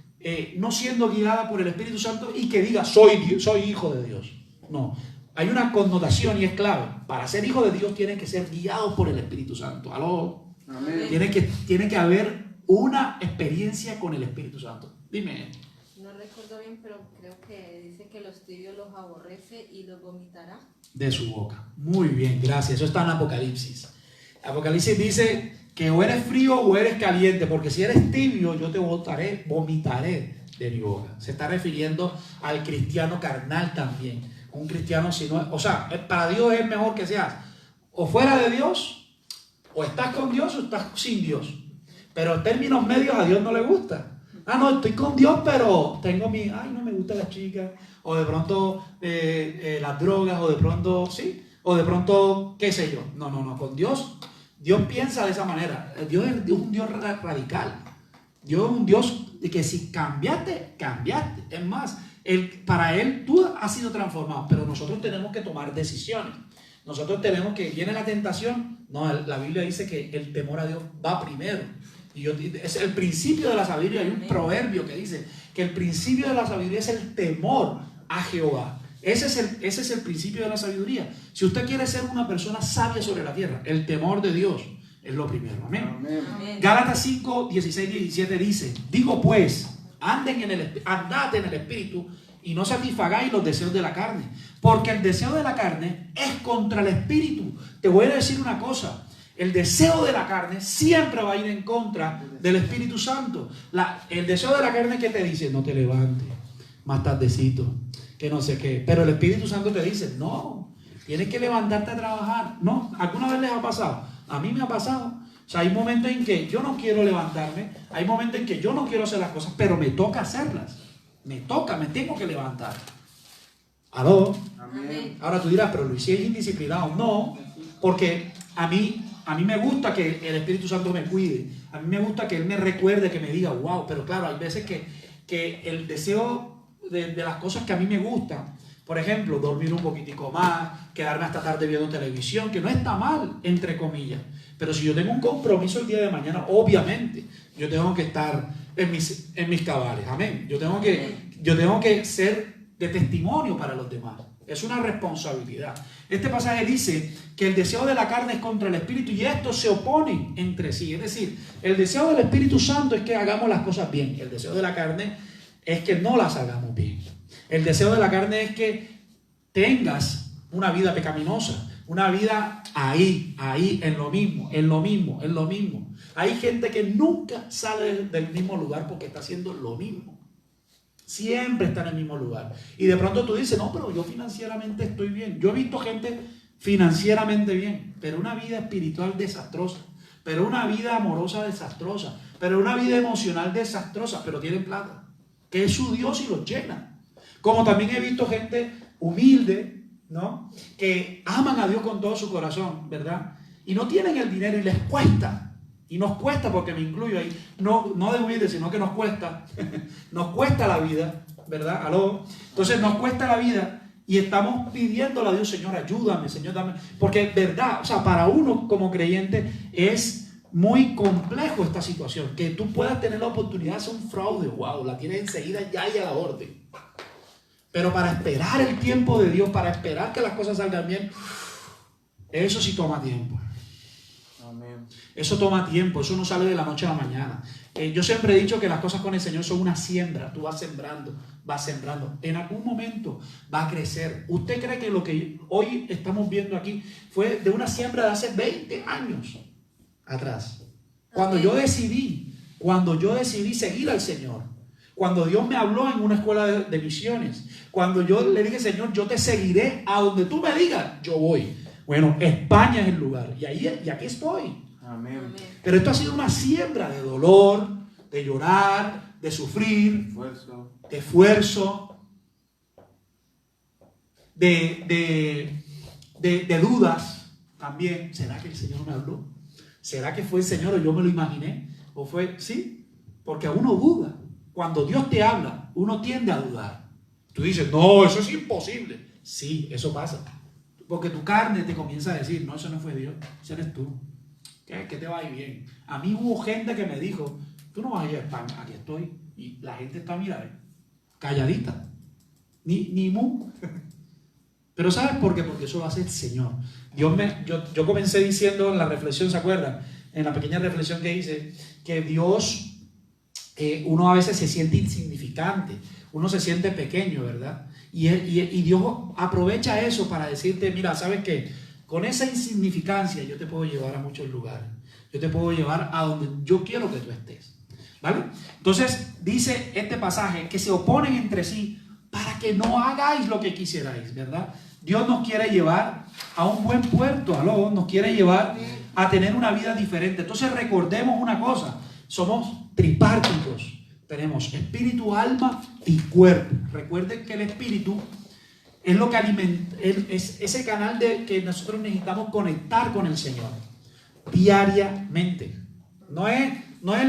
Speaker 1: no siendo guiada por el Espíritu Santo y que diga, soy hijo de Dios. No, hay una connotación y es clave. Para ser hijo de Dios, tiene que ser guiado por el Espíritu Santo. ¿Aló?
Speaker 2: Amén.
Speaker 1: Tiene que haber una experiencia con el Espíritu Santo. Dime.
Speaker 3: No recuerdo bien, pero creo que dice que los tibios los aborrece y los vomitará.
Speaker 1: De su boca. Muy bien, gracias. Eso está en Apocalipsis. Apocalipsis dice que o eres frío o eres caliente, porque si eres tibio yo te vomitaré de mi boca. Se está refiriendo al cristiano carnal también. Un cristiano, para Dios es mejor que seas o fuera de Dios, o estás con Dios o estás sin Dios. Pero en términos medios a Dios no le gusta. Ah, no, estoy con Dios, pero tengo ay, no me gusta la chica, o de pronto las drogas, o de pronto, sí, o de pronto, qué sé yo. No, no, no, con Dios, Dios piensa de esa manera. Dios es un Dios radical. Dios es un Dios de que si cambiaste, cambiaste. Es más, para Él tú has sido transformado, pero nosotros tenemos que tomar decisiones. Nosotros tenemos que, viene la tentación. No, la Biblia dice que el temor a Dios va primero. Y es el principio de la sabiduría. Hay un proverbio que dice que el principio de la sabiduría es el temor a Jehová. Ese es el principio de la sabiduría. Si usted quiere ser una persona sabia sobre la tierra, el temor de Dios es lo primero. Amén.
Speaker 3: Amén.
Speaker 1: Gálatas 5, 16, 17 dice: digo pues, andad en el Espíritu y no satisfagáis los deseos de la carne, porque el deseo de la carne es contra el Espíritu. Te voy a decir una cosa: el deseo de la carne siempre va a ir en contra del Espíritu Santo. El deseo de la carne que te dice: no te levantes, más tardecito, que no sé qué. Pero el Espíritu Santo te dice: no, tienes que levantarte a trabajar. ¿No? ¿Alguna vez les ha pasado? A mí me ha pasado. O sea, hay momentos en que yo no quiero levantarme, hay momentos en que yo no quiero hacer las cosas, pero me toca hacerlas. Me tengo que levantar. ¿Aló?
Speaker 3: Amén.
Speaker 1: Ahora tú dirás: pero Luis, si es indisciplinado. No, porque a mí me gusta que el Espíritu Santo me cuide. A mí me gusta que Él me recuerde, que me diga: wow. Pero claro, hay veces que el deseo de las cosas que a mí me gustan, por ejemplo, dormir un poquitico más, quedarme hasta tarde viendo televisión, que no está mal, entre comillas. Pero si yo tengo un compromiso el día de mañana, obviamente, yo tengo que estar en mis cabales. Amén. Yo tengo que ser de testimonio para los demás. Es una responsabilidad. Este pasaje dice que el deseo de la carne es contra el Espíritu y estos se oponen entre sí. Es decir, el deseo del Espíritu Santo es que hagamos las cosas bien. El deseo de la carne es que no las hagamos bien. El deseo de la carne es que tengas una vida pecaminosa, una vida ahí, en lo mismo. Hay gente que nunca sale del mismo lugar porque está haciendo lo mismo. Siempre está en el mismo lugar. Y de pronto tú dices: no, pero yo financieramente estoy bien. Yo he visto gente financieramente bien, pero una vida espiritual desastrosa, pero una vida amorosa desastrosa, pero una vida emocional desastrosa, pero tienen plata, que es su Dios y los llena. Como también he visto gente humilde, ¿no?, que aman a Dios con todo su corazón, ¿verdad? Y no tienen el dinero y les cuesta. Y nos cuesta, porque me incluyo ahí, no de humilde, sino que nos cuesta. Nos cuesta la vida, ¿verdad? ¿Aló? Entonces nos cuesta la vida y estamos pidiéndole a Dios: Señor, ayúdame, Señor, dame. Porque, ¿verdad? O sea, para uno como creyente es muy complejo esta situación. Que tú puedas tener la oportunidad de hacer un fraude, wow, la tienes enseguida ya y a la orden. Pero para esperar el tiempo de Dios, para esperar que las cosas salgan bien, eso sí toma tiempo.
Speaker 2: Amén.
Speaker 1: Eso toma tiempo, eso no sale de la noche a la mañana. Yo siempre he dicho que las cosas con el Señor son una siembra. Tú vas sembrando. En algún momento va a crecer. ¿Usted cree que lo que hoy estamos viendo aquí fue de una siembra de hace 20 años atrás? Cuando yo decidí seguir al Señor, cuando Dios me habló en una escuela de misiones, cuando yo le dije: Señor, yo te seguiré a donde tú me digas, yo voy. Bueno, España es el lugar y aquí estoy.
Speaker 2: Amén.
Speaker 1: Pero esto ha sido una siembra de dolor, de llorar, de sufrir, de esfuerzo, de dudas también. ¿Será que el Señor me habló? ¿Será que fue el Señor o yo me lo imaginé? ¿O fue? Sí, porque uno duda. Cuando Dios te habla, uno tiende a dudar. Tú dices: no, eso es imposible. Sí, eso pasa. Porque tu carne te comienza a decir: no, eso no fue Dios, ese eres tú. Que te va a ir bien. A mí hubo gente que me dijo: tú no vas a ir a España, aquí estoy. Y la gente está, mira, calladita. Ni mu. Pero ¿sabes por qué? Porque eso lo hace el Señor. Yo comencé diciendo en la reflexión, ¿se acuerdan? En la pequeña reflexión que hice, que Dios, uno a veces se siente insignificante, uno se siente pequeño, ¿verdad? Y Dios aprovecha eso para decirte: mira, ¿sabes qué? Con esa insignificancia yo te puedo llevar a muchos lugares. Yo te puedo llevar a donde yo quiero que tú estés. ¿Vale? Entonces dice este pasaje que se oponen entre sí para que no hagáis lo que quisierais, ¿verdad? Dios nos quiere llevar a un buen puerto, ¿aló? Nos quiere llevar a tener una vida diferente. Entonces recordemos una cosa: somos tripártitos. Tenemos espíritu, alma y cuerpo. Recuerden que el espíritu es lo que alimenta, es ese canal que nosotros necesitamos conectar con el Señor diariamente. No es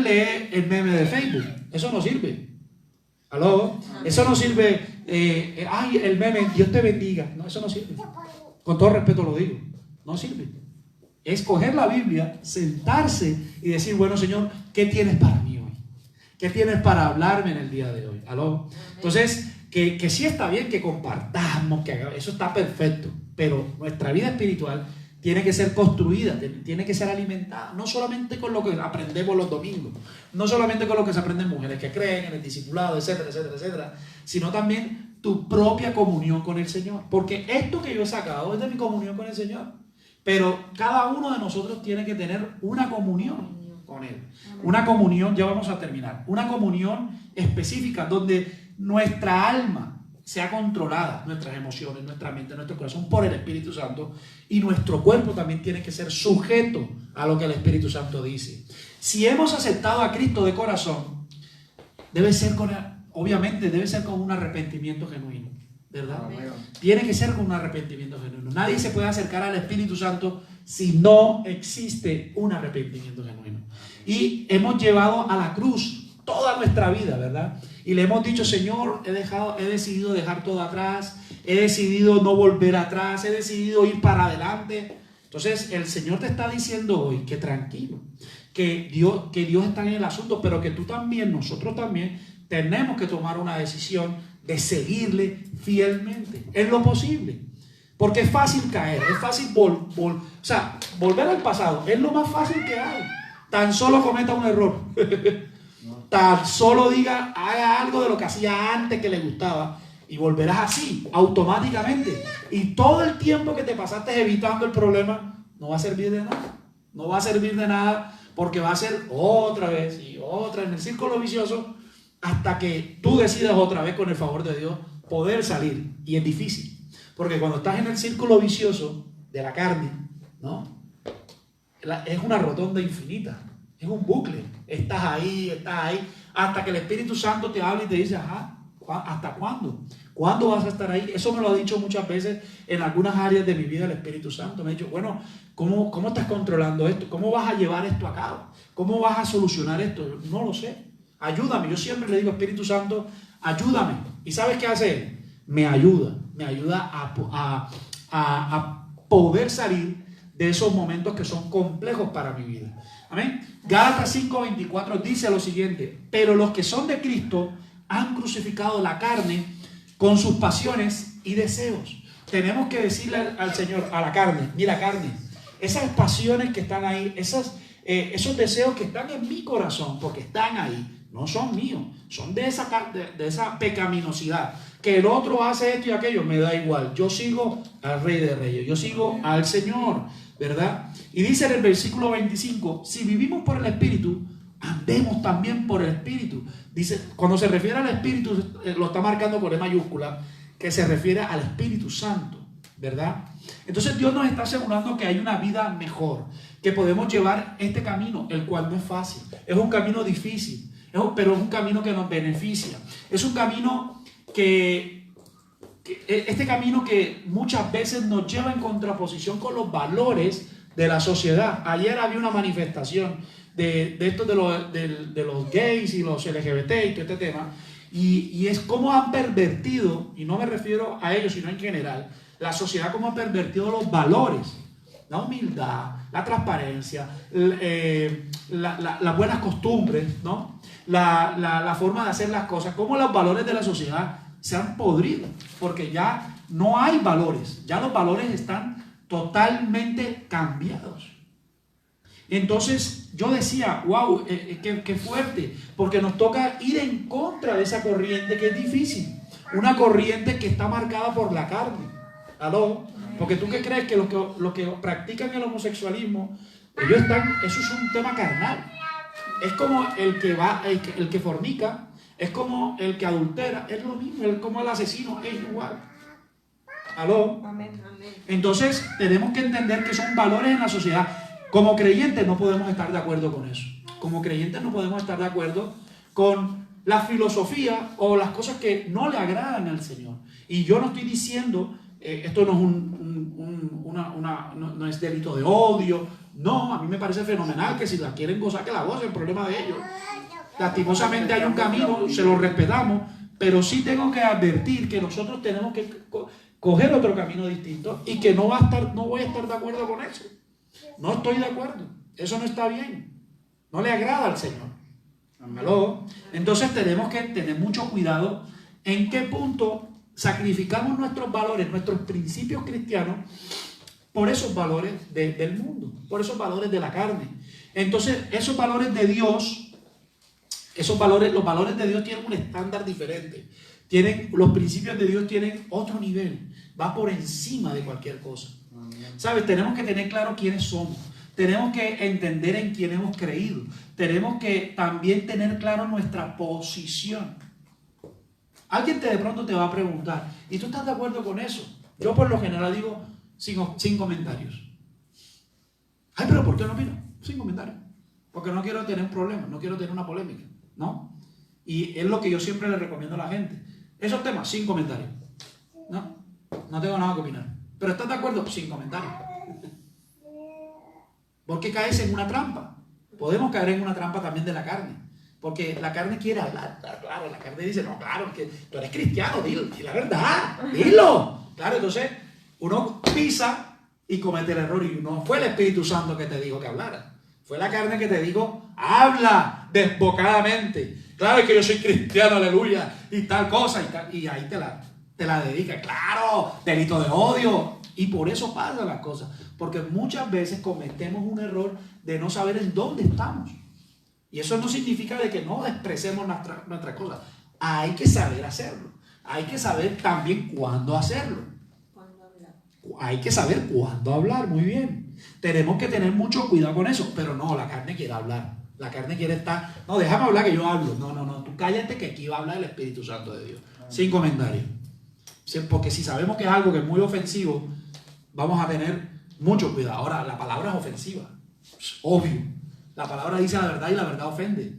Speaker 1: leer el meme de Facebook, eso no sirve. ¿Aló? Eso no sirve, ay, el meme, Dios te bendiga. No, eso no sirve. Con todo respeto lo digo, no sirve. Es coger la Biblia, sentarse y decir, bueno, Señor, ¿qué tienes para mí hoy? ¿Qué tienes para hablarme en el día de hoy? ¿Aló? Entonces, que sí está bien que compartamos, que hagamos, eso está perfecto, pero nuestra vida espiritual tiene que ser construida, tiene que ser alimentada, no solamente con lo que aprendemos los domingos, no solamente con lo que se aprenden mujeres que creen, en el discipulado, etcétera, etcétera, etcétera, sino también tu propia comunión con el Señor, porque esto que yo he sacado es de mi comunión con el Señor, pero cada uno de nosotros tiene que tener una comunión con Él, una comunión, ya vamos a terminar, una comunión específica donde nuestra alma sea controlada, nuestras emociones, nuestra mente, nuestro corazón por el Espíritu Santo, y nuestro cuerpo también tiene que ser sujeto a lo que el Espíritu Santo dice. Si hemos aceptado a Cristo de corazón, obviamente debe ser con un arrepentimiento genuino, ¿verdad?
Speaker 2: Amén.
Speaker 1: Tiene que ser con un arrepentimiento genuino. Nadie se puede acercar al Espíritu Santo si no existe un arrepentimiento genuino. Y hemos llevado a la cruz toda nuestra vida, ¿verdad? Y le hemos dicho, Señor, he decidido dejar todo atrás, he decidido no volver atrás, he decidido ir para adelante. Entonces el Señor te está diciendo hoy que tranquilo, que Dios está en el asunto, pero que tú también, nosotros también tenemos que tomar una decisión de seguirle fielmente en lo posible. Porque es fácil caer, es fácil volver al pasado, es lo más fácil que hay. Tan solo cometa un error. Tan solo haga algo de lo que hacía antes que le gustaba y volverás así, automáticamente. Y todo el tiempo que te pasaste evitando el problema no va a servir de nada. No va a servir de nada porque va a ser otra vez y otra en el círculo vicioso hasta que tú decidas otra vez, con el favor de Dios, poder salir. Y es difícil, porque cuando estás en el círculo vicioso de la carne, ¿no? Es una rotonda infinita. Es un bucle, estás ahí, hasta que el Espíritu Santo te habla y te dice, ajá, ¿hasta cuándo? ¿Cuándo vas a estar ahí? Eso me lo ha dicho muchas veces en algunas áreas de mi vida el Espíritu Santo. Me ha dicho, bueno, ¿cómo estás controlando esto? ¿Cómo vas a llevar esto a cabo? ¿Cómo vas a solucionar esto? No lo sé. Ayúdame. Yo siempre le digo, Espíritu Santo, ayúdame. ¿Y sabes qué hace Él? Me ayuda a poder salir de esos momentos que son complejos para mi vida. Amén. Gálatas 5:24 dice lo siguiente: pero los que son de Cristo han crucificado la carne con sus pasiones y deseos. Tenemos que decirle al Señor, a la carne, mira carne, esas pasiones que están ahí, esos deseos que están en mi corazón, porque están ahí, no son míos, son de esa pecaminosidad. Que el otro hace esto y aquello, me da igual. Yo sigo al Rey de Reyes, yo sigo al Señor, ¿verdad? Y dice en el versículo 25, si vivimos por el Espíritu, andemos también por el Espíritu. Dice, cuando se refiere al Espíritu, lo está marcando con E mayúscula, que se refiere al Espíritu Santo, ¿verdad? Entonces Dios nos está asegurando que hay una vida mejor, que podemos llevar este camino, el cual no es fácil, es un camino difícil, pero es un camino que nos beneficia, es un camino este camino que muchas veces nos lleva en contraposición con los valores de la sociedad. Ayer había una manifestación de esto de los gays y los LGBT y todo este tema, y es como han pervertido, y no me refiero a ellos sino en general, la sociedad como ha pervertido los valores, la humildad, la transparencia, las buenas costumbres, ¿no? La forma de hacer las cosas, como los valores de la sociedad se han podrido, porque ya no hay valores, ya los valores están totalmente cambiados. Entonces yo decía, wow, qué fuerte, porque nos toca ir en contra de esa corriente que es difícil, una corriente que está marcada por la carne. ¿Aló? Porque tú qué crees que los que practican el homosexualismo, eso es un tema carnal. Es como el que fornica, es como el que adultera, es lo mismo, es como el asesino, es igual. ¿Aló?
Speaker 3: Amén.
Speaker 1: Entonces tenemos que entender que son valores en la sociedad. Como creyentes no podemos estar de acuerdo con eso. Como creyentes no podemos estar de acuerdo con la filosofía o las cosas que no le agradan al Señor. Y yo no estoy diciendo, esto no es no es delito de odio. No, a mí me parece fenomenal que si la quieren gozar, que la gocen, el problema de ellos. Lastimosamente hay un camino, se lo respetamos, pero sí tengo que advertir que nosotros tenemos que coger otro camino distinto y que no voy a estar de acuerdo con eso. No estoy de acuerdo. Eso no está bien. No le agrada al Señor. ¿Aló? Entonces tenemos que tener mucho cuidado en qué punto sacrificamos nuestros valores, nuestros principios cristianos por esos valores del mundo, por esos valores de la carne. Entonces esos valores de Dios, los valores de Dios tienen un estándar diferente. Los principios de Dios tienen otro nivel, va por encima de cualquier cosa. ¿Sabes? Tenemos que tener claro quiénes somos. Tenemos que entender en quién hemos creído. Tenemos que también tener claro nuestra posición. Alguien de pronto te va a preguntar, ¿y tú estás de acuerdo con eso? Yo por lo general digo sin comentarios. Ay, pero ¿por qué no opino? Sin comentarios. Porque no quiero tener un problema, no quiero tener una polémica, ¿no? Y es lo que yo siempre le recomiendo a la gente. Esos temas, sin comentarios. No tengo nada que opinar. ¿Pero estás de acuerdo? Sin comentarios. ¿Por qué caes en una trampa? Podemos caer en una trampa también de la carne. Porque la carne quiere hablar. Claro, la carne dice, no, claro, que tú eres cristiano, dilo, di la verdad, dilo. Claro, entonces uno pisa y comete el error. Y no fue el Espíritu Santo que te dijo que hablara. Fue la carne que te dijo, habla desbocadamente. Claro, es que yo soy cristiano, aleluya, y tal cosa, y ahí te la dedica. Claro, delito de odio. Y por eso pasan las cosas. Porque muchas veces cometemos un error de no saber en dónde estamos. Y eso no significa de que no expresemos nuestras cosas. Hay que saber hacerlo. Hay que saber también cuándo hacerlo.
Speaker 3: ¿Cuándo hablar?
Speaker 1: Hay que saber cuándo hablar, muy bien. Tenemos que tener mucho cuidado con eso. Pero no, la carne quiere hablar. La carne quiere estar, no, déjame hablar que yo hablo. No, tú cállate que aquí va a hablar el Espíritu Santo de Dios. Sin comentarios. Porque si sabemos que es algo que es muy ofensivo, vamos a tener mucho cuidado. Ahora, la palabra es ofensiva. Es obvio. La palabra dice la verdad y la verdad ofende.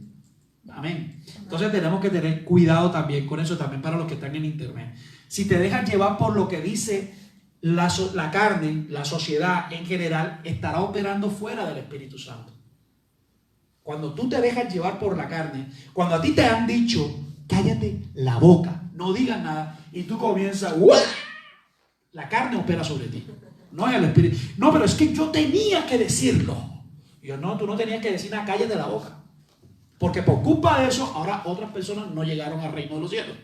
Speaker 1: Amén. Entonces tenemos que tener cuidado también con eso, también para los que están en internet. Si te dejas llevar por lo que dice la carne, la sociedad en general, estará operando fuera del Espíritu Santo. Cuando tú te dejas llevar por la carne, cuando a ti te han dicho, cállate la boca, no digas nada, y tú comienzas, ¡uah! La carne opera sobre ti. No es el Espíritu. No, pero es que yo tenía que decirlo. Y yo, no, tú no tenías que decir nada, cállate la boca. Porque por culpa de eso, ahora otras personas no llegaron al reino de los cielos.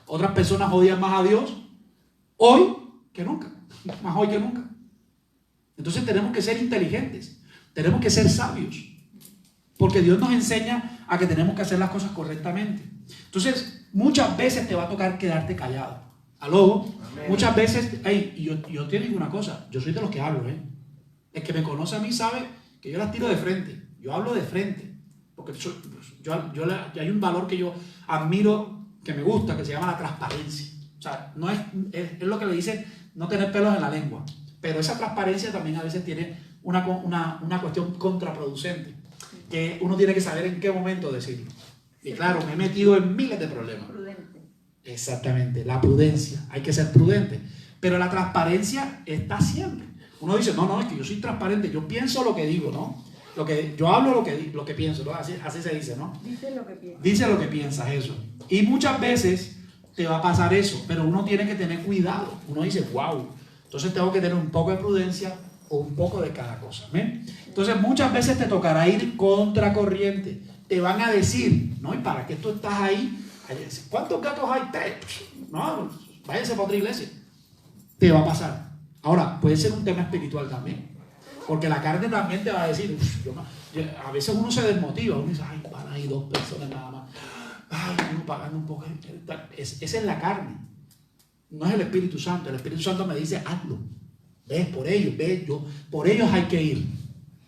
Speaker 1: Otras personas odian más a Dios hoy que nunca. Más hoy que nunca. Entonces tenemos que ser inteligentes. Tenemos que ser sabios. Porque Dios nos enseña a que tenemos que hacer las cosas correctamente. Entonces, muchas veces te va a tocar quedarte callado. ¿Aló? Muchas veces, y yo te digo una cosa, yo soy de los que hablo, El que me conoce a mí sabe que yo las tiro de frente, yo hablo de frente, porque hay un valor que yo admiro, que me gusta, que se llama la transparencia. O sea, no es lo que le dicen no tener pelos en la lengua, pero esa transparencia también a veces tiene una cuestión contraproducente, que uno tiene que saber en qué momento decirlo. Y claro, me he metido en miles de problemas.
Speaker 3: Prudente.
Speaker 1: Exactamente, la prudencia, hay que ser prudente, pero la transparencia está siempre. Uno dice, no, es que yo soy transparente, yo pienso lo que digo, ¿no? Yo hablo lo que pienso, ¿no? Así se dice, ¿no?
Speaker 3: Dice lo que piensa.
Speaker 1: Dice lo que piensas, eso. Y muchas veces te va a pasar eso, pero uno tiene que tener cuidado. Uno dice, wow, entonces tengo que tener un poco de prudencia o un poco de cada cosa. ¿Ven? Entonces muchas veces te tocará ir contracorriente. Te van a decir, ¿no? ¿Y para qué tú estás ahí? ¿Cuántos gatos hay? 3. No, váyanse para otra iglesia. Te va a pasar. Ahora, puede ser un tema espiritual también. Porque la carne también te va a decir, a veces uno se desmotiva. Uno dice, ay, van ahí 2 personas nada más. Ay, uno pagando un poco. Esa es la carne. No es el Espíritu Santo. El Espíritu Santo me dice, hazlo. Ves, por ellos, por ellos hay que ir.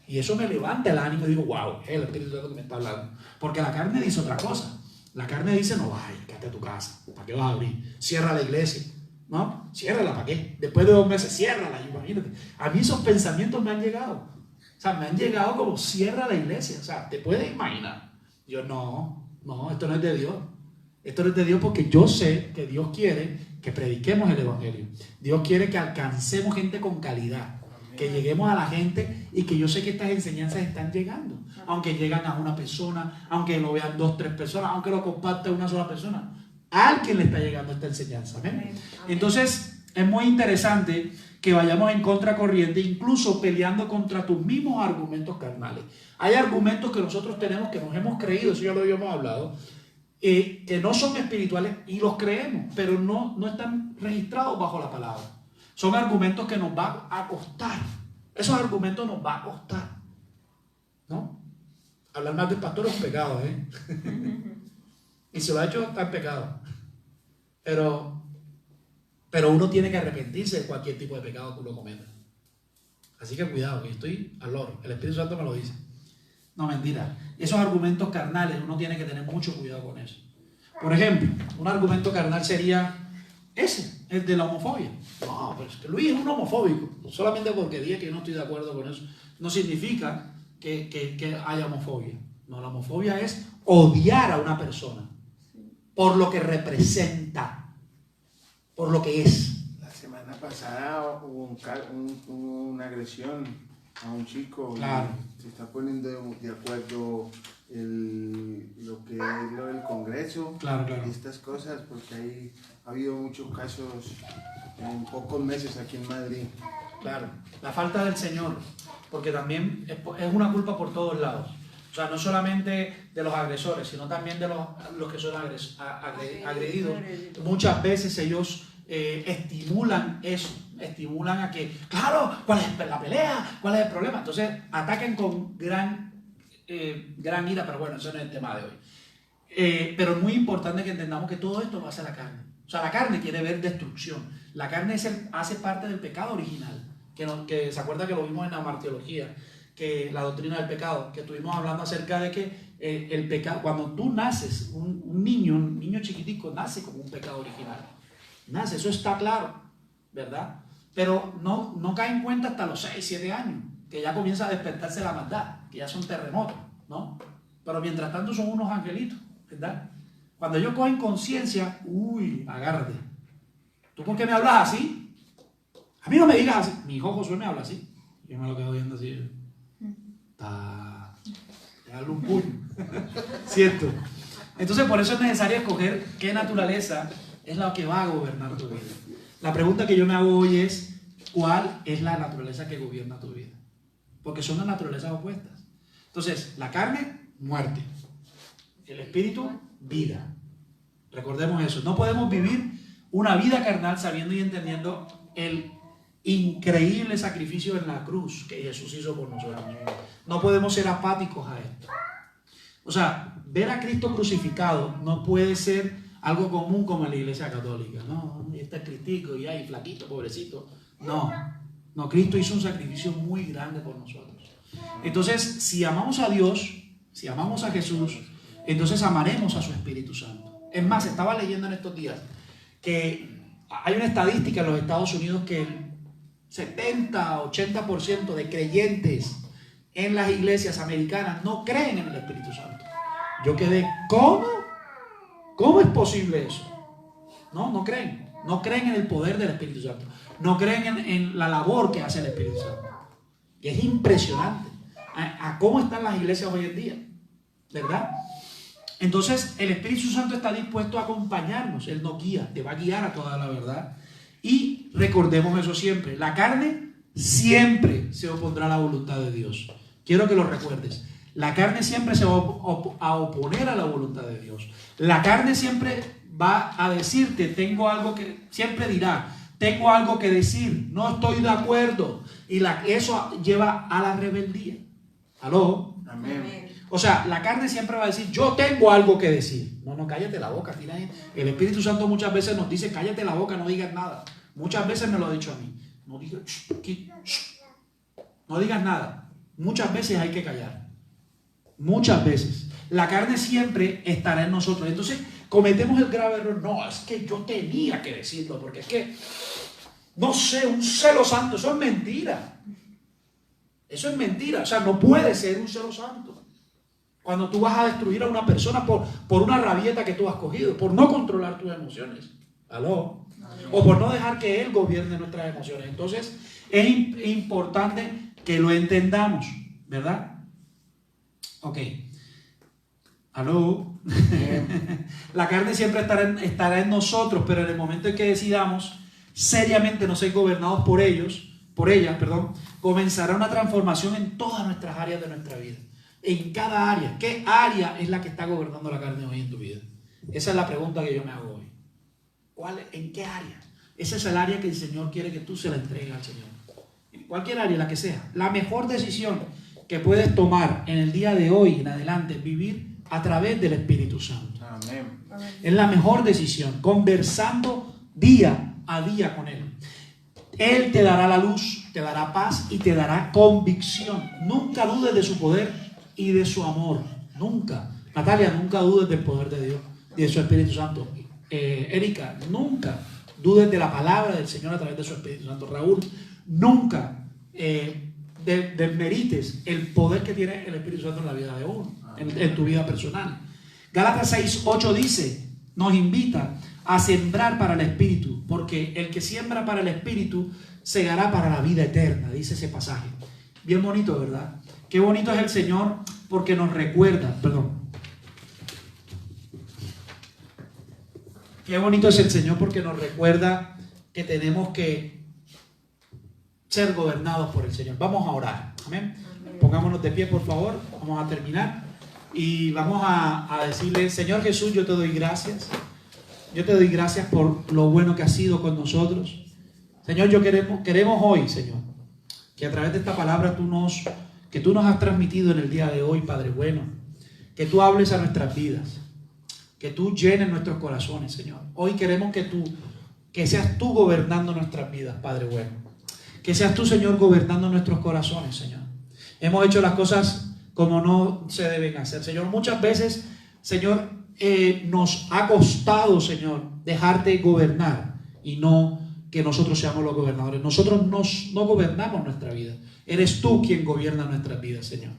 Speaker 1: Y eso me levanta el ánimo y digo, wow, es el Espíritu Santo que me está hablando. Porque la carne dice otra cosa. La carne dice, no vayas, quédate a tu casa. ¿Para qué vas a abrir? Cierra la iglesia. ¿No? Ciérrala, ¿para qué? Después de 2 meses, ciérrala, imagínate. A mí esos pensamientos me han llegado. O sea, me han llegado como cierra la iglesia. O sea, ¿te puedes imaginar? Yo no. No, esto no es de Dios. Esto no es de Dios porque yo sé que Dios quiere que prediquemos el Evangelio. Dios quiere que alcancemos gente con calidad, que lleguemos a la gente y que yo sé que estas enseñanzas están llegando. Aunque llegan a una persona, aunque lo vean 2, 3 personas, aunque lo comparte una sola persona, a alguien le está llegando esta enseñanza. ¿Amén? Entonces es muy interesante que vayamos en contracorriente, incluso peleando contra tus mismos argumentos carnales. Hay argumentos que nosotros tenemos que nos hemos creído, eso ya lo habíamos hablado, que no son espirituales y los creemos, pero no están registrados bajo la palabra. Son argumentos que nos van a costar. Esos argumentos nos van a costar, ¿no? Hablar mal del pastor es un pecado, ¿eh? Y si lo ha hecho, está en pecado. Pero uno tiene que arrepentirse de cualquier tipo de pecado que uno cometa. Así que cuidado, que estoy al loro. El Espíritu Santo me lo dice. No, mentira. Esos argumentos carnales, uno tiene que tener mucho cuidado con eso. Por ejemplo, un argumento carnal sería ese, el de la homofobia. No, pero es que Luis es un homofóbico. Solamente porque diga que yo no estoy de acuerdo con eso, no significa que haya homofobia. No, la homofobia es odiar a una persona por lo que representa, por lo que es.
Speaker 2: La semana pasada hubo una agresión a un chico.
Speaker 1: Claro.
Speaker 2: Se está poniendo de acuerdo lo que es lo del Congreso.
Speaker 1: Claro, claro.
Speaker 2: Y estas cosas, porque ha habido muchos casos en pocos meses aquí en Madrid.
Speaker 1: Claro, la falta del Señor, porque también es una culpa por todos lados. O sea, no solamente de los agresores, sino también de los que son agredidos. Muchas veces ellos estimulan eso, estimulan a que, claro, ¿cuál es la pelea? ¿Cuál es el problema? Entonces atacan con gran ira, pero bueno, eso no es el tema de hoy. Pero es muy importante que entendamos que todo esto lo hace la carne. O sea, la carne quiere ver destrucción. La carne hace parte del pecado original, que se acuerda que lo vimos en la martiología, que la doctrina del pecado, que estuvimos hablando acerca de que el pecado, cuando tú naces, un niño chiquitico nace como un pecado original. Nace, eso está claro, ¿verdad? Pero no cae en cuenta hasta los 6, 7 años, que ya comienza a despertarse la maldad, que ya son terremotos, ¿no? Pero mientras tanto son unos angelitos, ¿verdad? Cuando ellos cogen conciencia, agárrate. ¿Tú por qué me hablas así? A mí no me digas así. Mi hijo Josué me habla así. Yo me lo quedo viendo así. Darle un puño. ¿Cierto? Entonces por eso es necesario escoger qué naturaleza es la que va a gobernar tu vida. La pregunta que yo me hago hoy es, ¿cuál es la naturaleza que gobierna tu vida? Porque son las naturalezas opuestas. Entonces, la carne, muerte. El espíritu, vida. Recordemos eso. No podemos vivir una vida carnal sabiendo y entendiendo el increíble sacrificio en la cruz que Jesús hizo por nosotros. No podemos ser apáticos a esto. O sea, ver a Cristo crucificado no puede ser algo común como en la iglesia católica. No, está Cristico y ahí flaquito, pobrecito. No, Cristo hizo un sacrificio muy grande por nosotros. Entonces, si amamos a Dios, si amamos a Jesús, entonces amaremos a su Espíritu Santo. Es más, estaba leyendo en estos días que hay una estadística en los Estados Unidos que el 70-80% de creyentes en las iglesias americanas no creen en el Espíritu Santo. Yo quedé, ¿cómo? ¿Cómo es posible eso? No creen. No creen en el poder del Espíritu Santo. No creen en la labor que hace el Espíritu Santo. Y es impresionante a cómo están las iglesias hoy en día, ¿verdad? Entonces el Espíritu Santo está dispuesto a acompañarnos. Él nos guía, te va a guiar a toda la verdad. Y recordemos eso siempre, la carne siempre se opondrá a la voluntad de Dios. Quiero que lo recuerdes. La carne siempre se va a oponer a la voluntad de Dios. La carne siempre va a decirte, siempre dirá, tengo algo que decir, no estoy de acuerdo. Y eso lleva a la rebeldía. ¿Aló?
Speaker 2: Amén.
Speaker 1: O sea, la carne siempre va a decir, yo tengo algo que decir. No, cállate la boca. El Espíritu Santo muchas veces nos dice, cállate la boca, no digas nada. Muchas veces me lo ha dicho a mí. No digas nada. Muchas veces hay que callar. Muchas veces. La carne siempre estará en nosotros. Entonces cometemos el grave error. No, es que yo tenía que decirlo, porque es que, no sé, un celo santo. Eso es mentira. Eso es mentira. O sea, no puede ser un celo santo. Cuando tú vas a destruir a una persona por una rabieta que tú has cogido, por no controlar tus emociones. ¿Aló? O por no dejar que Él gobierne nuestras emociones. Entonces, es importante que lo entendamos, ¿verdad? Ok. ¿Aló? La carne siempre estará en nosotros, pero en el momento en que decidamos seriamente no ser gobernados por ellas, comenzará una transformación en todas nuestras áreas de nuestra vida. En cada área. ¿Qué área es la que está gobernando la carne hoy en tu vida? Esa es la pregunta que yo me hago hoy. ¿En qué área? Esa es el área que el Señor quiere que tú se la entregues al Señor. En cualquier área, la que sea. La mejor decisión que puedes tomar en el día de hoy en adelante es vivir a través del Espíritu Santo.
Speaker 2: Amén.
Speaker 1: Es la mejor decisión, conversando día a día con Él. Él te dará la luz, te dará paz y te dará convicción. Nunca dudes de su poder y de su amor. Nunca. Natalia, nunca dudes del poder de Dios y de su Espíritu Santo. Erika, nunca dudes de la palabra del Señor a través de su Espíritu Santo. Raúl, nunca desmerites el poder que tiene el Espíritu Santo en la vida de uno, en tu vida personal. Gálatas 6:8 dice, nos invita a sembrar para el Espíritu, porque el que siembra para el Espíritu segará para la vida eterna, dice ese pasaje. Bien bonito, ¿verdad? Qué bonito es el Señor porque nos recuerda, Qué bonito es el Señor porque nos recuerda que tenemos que ser gobernados por el Señor. Vamos a orar. Amén. Pongámonos de pie, por favor. Vamos a terminar. Y vamos a decirle, Señor Jesús, yo te doy gracias. Yo te doy gracias por lo bueno que has sido con nosotros. Señor, queremos hoy, Señor, que a través de esta palabra que tú nos has transmitido en el día de hoy, Padre bueno, que tú hables a nuestras vidas, que tú llenes nuestros corazones, Señor. Hoy queremos que seas tú gobernando nuestras vidas, Padre bueno. Que seas tú, Señor, gobernando nuestros corazones, Señor. Hemos hecho las cosas como no se deben hacer, Señor. Muchas veces, Señor, nos ha costado, Señor, dejarte gobernar y no que nosotros seamos los gobernadores. Nosotros no gobernamos nuestra vida. Eres tú quien gobierna nuestras vidas, Señor.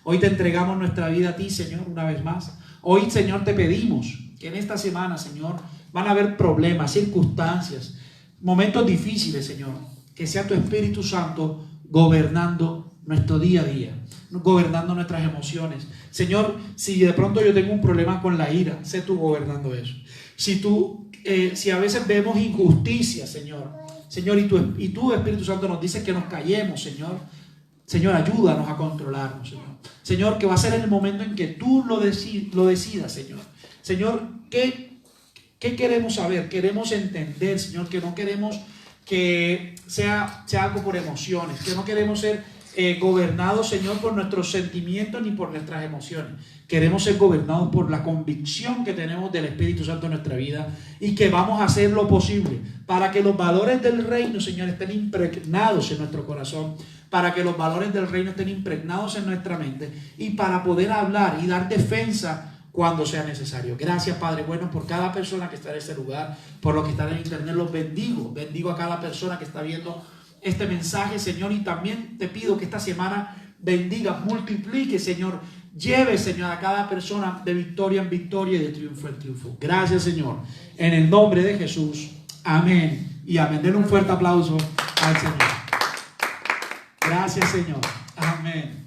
Speaker 1: Hoy te entregamos nuestra vida a ti, Señor, una vez más. Hoy, Señor, te pedimos que en esta semana, Señor, van a haber problemas, circunstancias, momentos difíciles, Señor. Que sea tu Espíritu Santo gobernando nuestro día a día, gobernando nuestras emociones. Señor, si de pronto yo tengo un problema con la ira, sé tú gobernando eso. Si a veces vemos injusticia, Señor, y tu Espíritu Santo nos dice que nos callemos, Señor, ayúdanos a controlarnos, Señor. Señor, que va a ser el momento en que tú lo decidas, Señor. Señor, ¿qué queremos saber? Queremos entender, Señor, que no queremos que sea algo por emociones, que no queremos ser gobernados, Señor, por nuestros sentimientos ni por nuestras emociones. Queremos ser gobernados por la convicción que tenemos del Espíritu Santo en nuestra vida y que vamos a hacer lo posible para que los valores del reino, Señor, estén impregnados en nuestro corazón, para que los valores del reino estén impregnados en nuestra mente y para poder hablar y dar defensa cuando sea necesario. Gracias, Padre bueno, por cada persona que está en este lugar, por lo que está en internet. Los bendigo a cada persona que está viendo este mensaje, Señor, y también te pido que esta semana bendiga, multiplique, Señor, lleve, Señor, a cada persona de victoria en victoria y de triunfo en triunfo. Gracias, Señor, en el nombre de Jesús, amén y amén. Den un fuerte aplauso al Señor. Gracias, Señor, amén.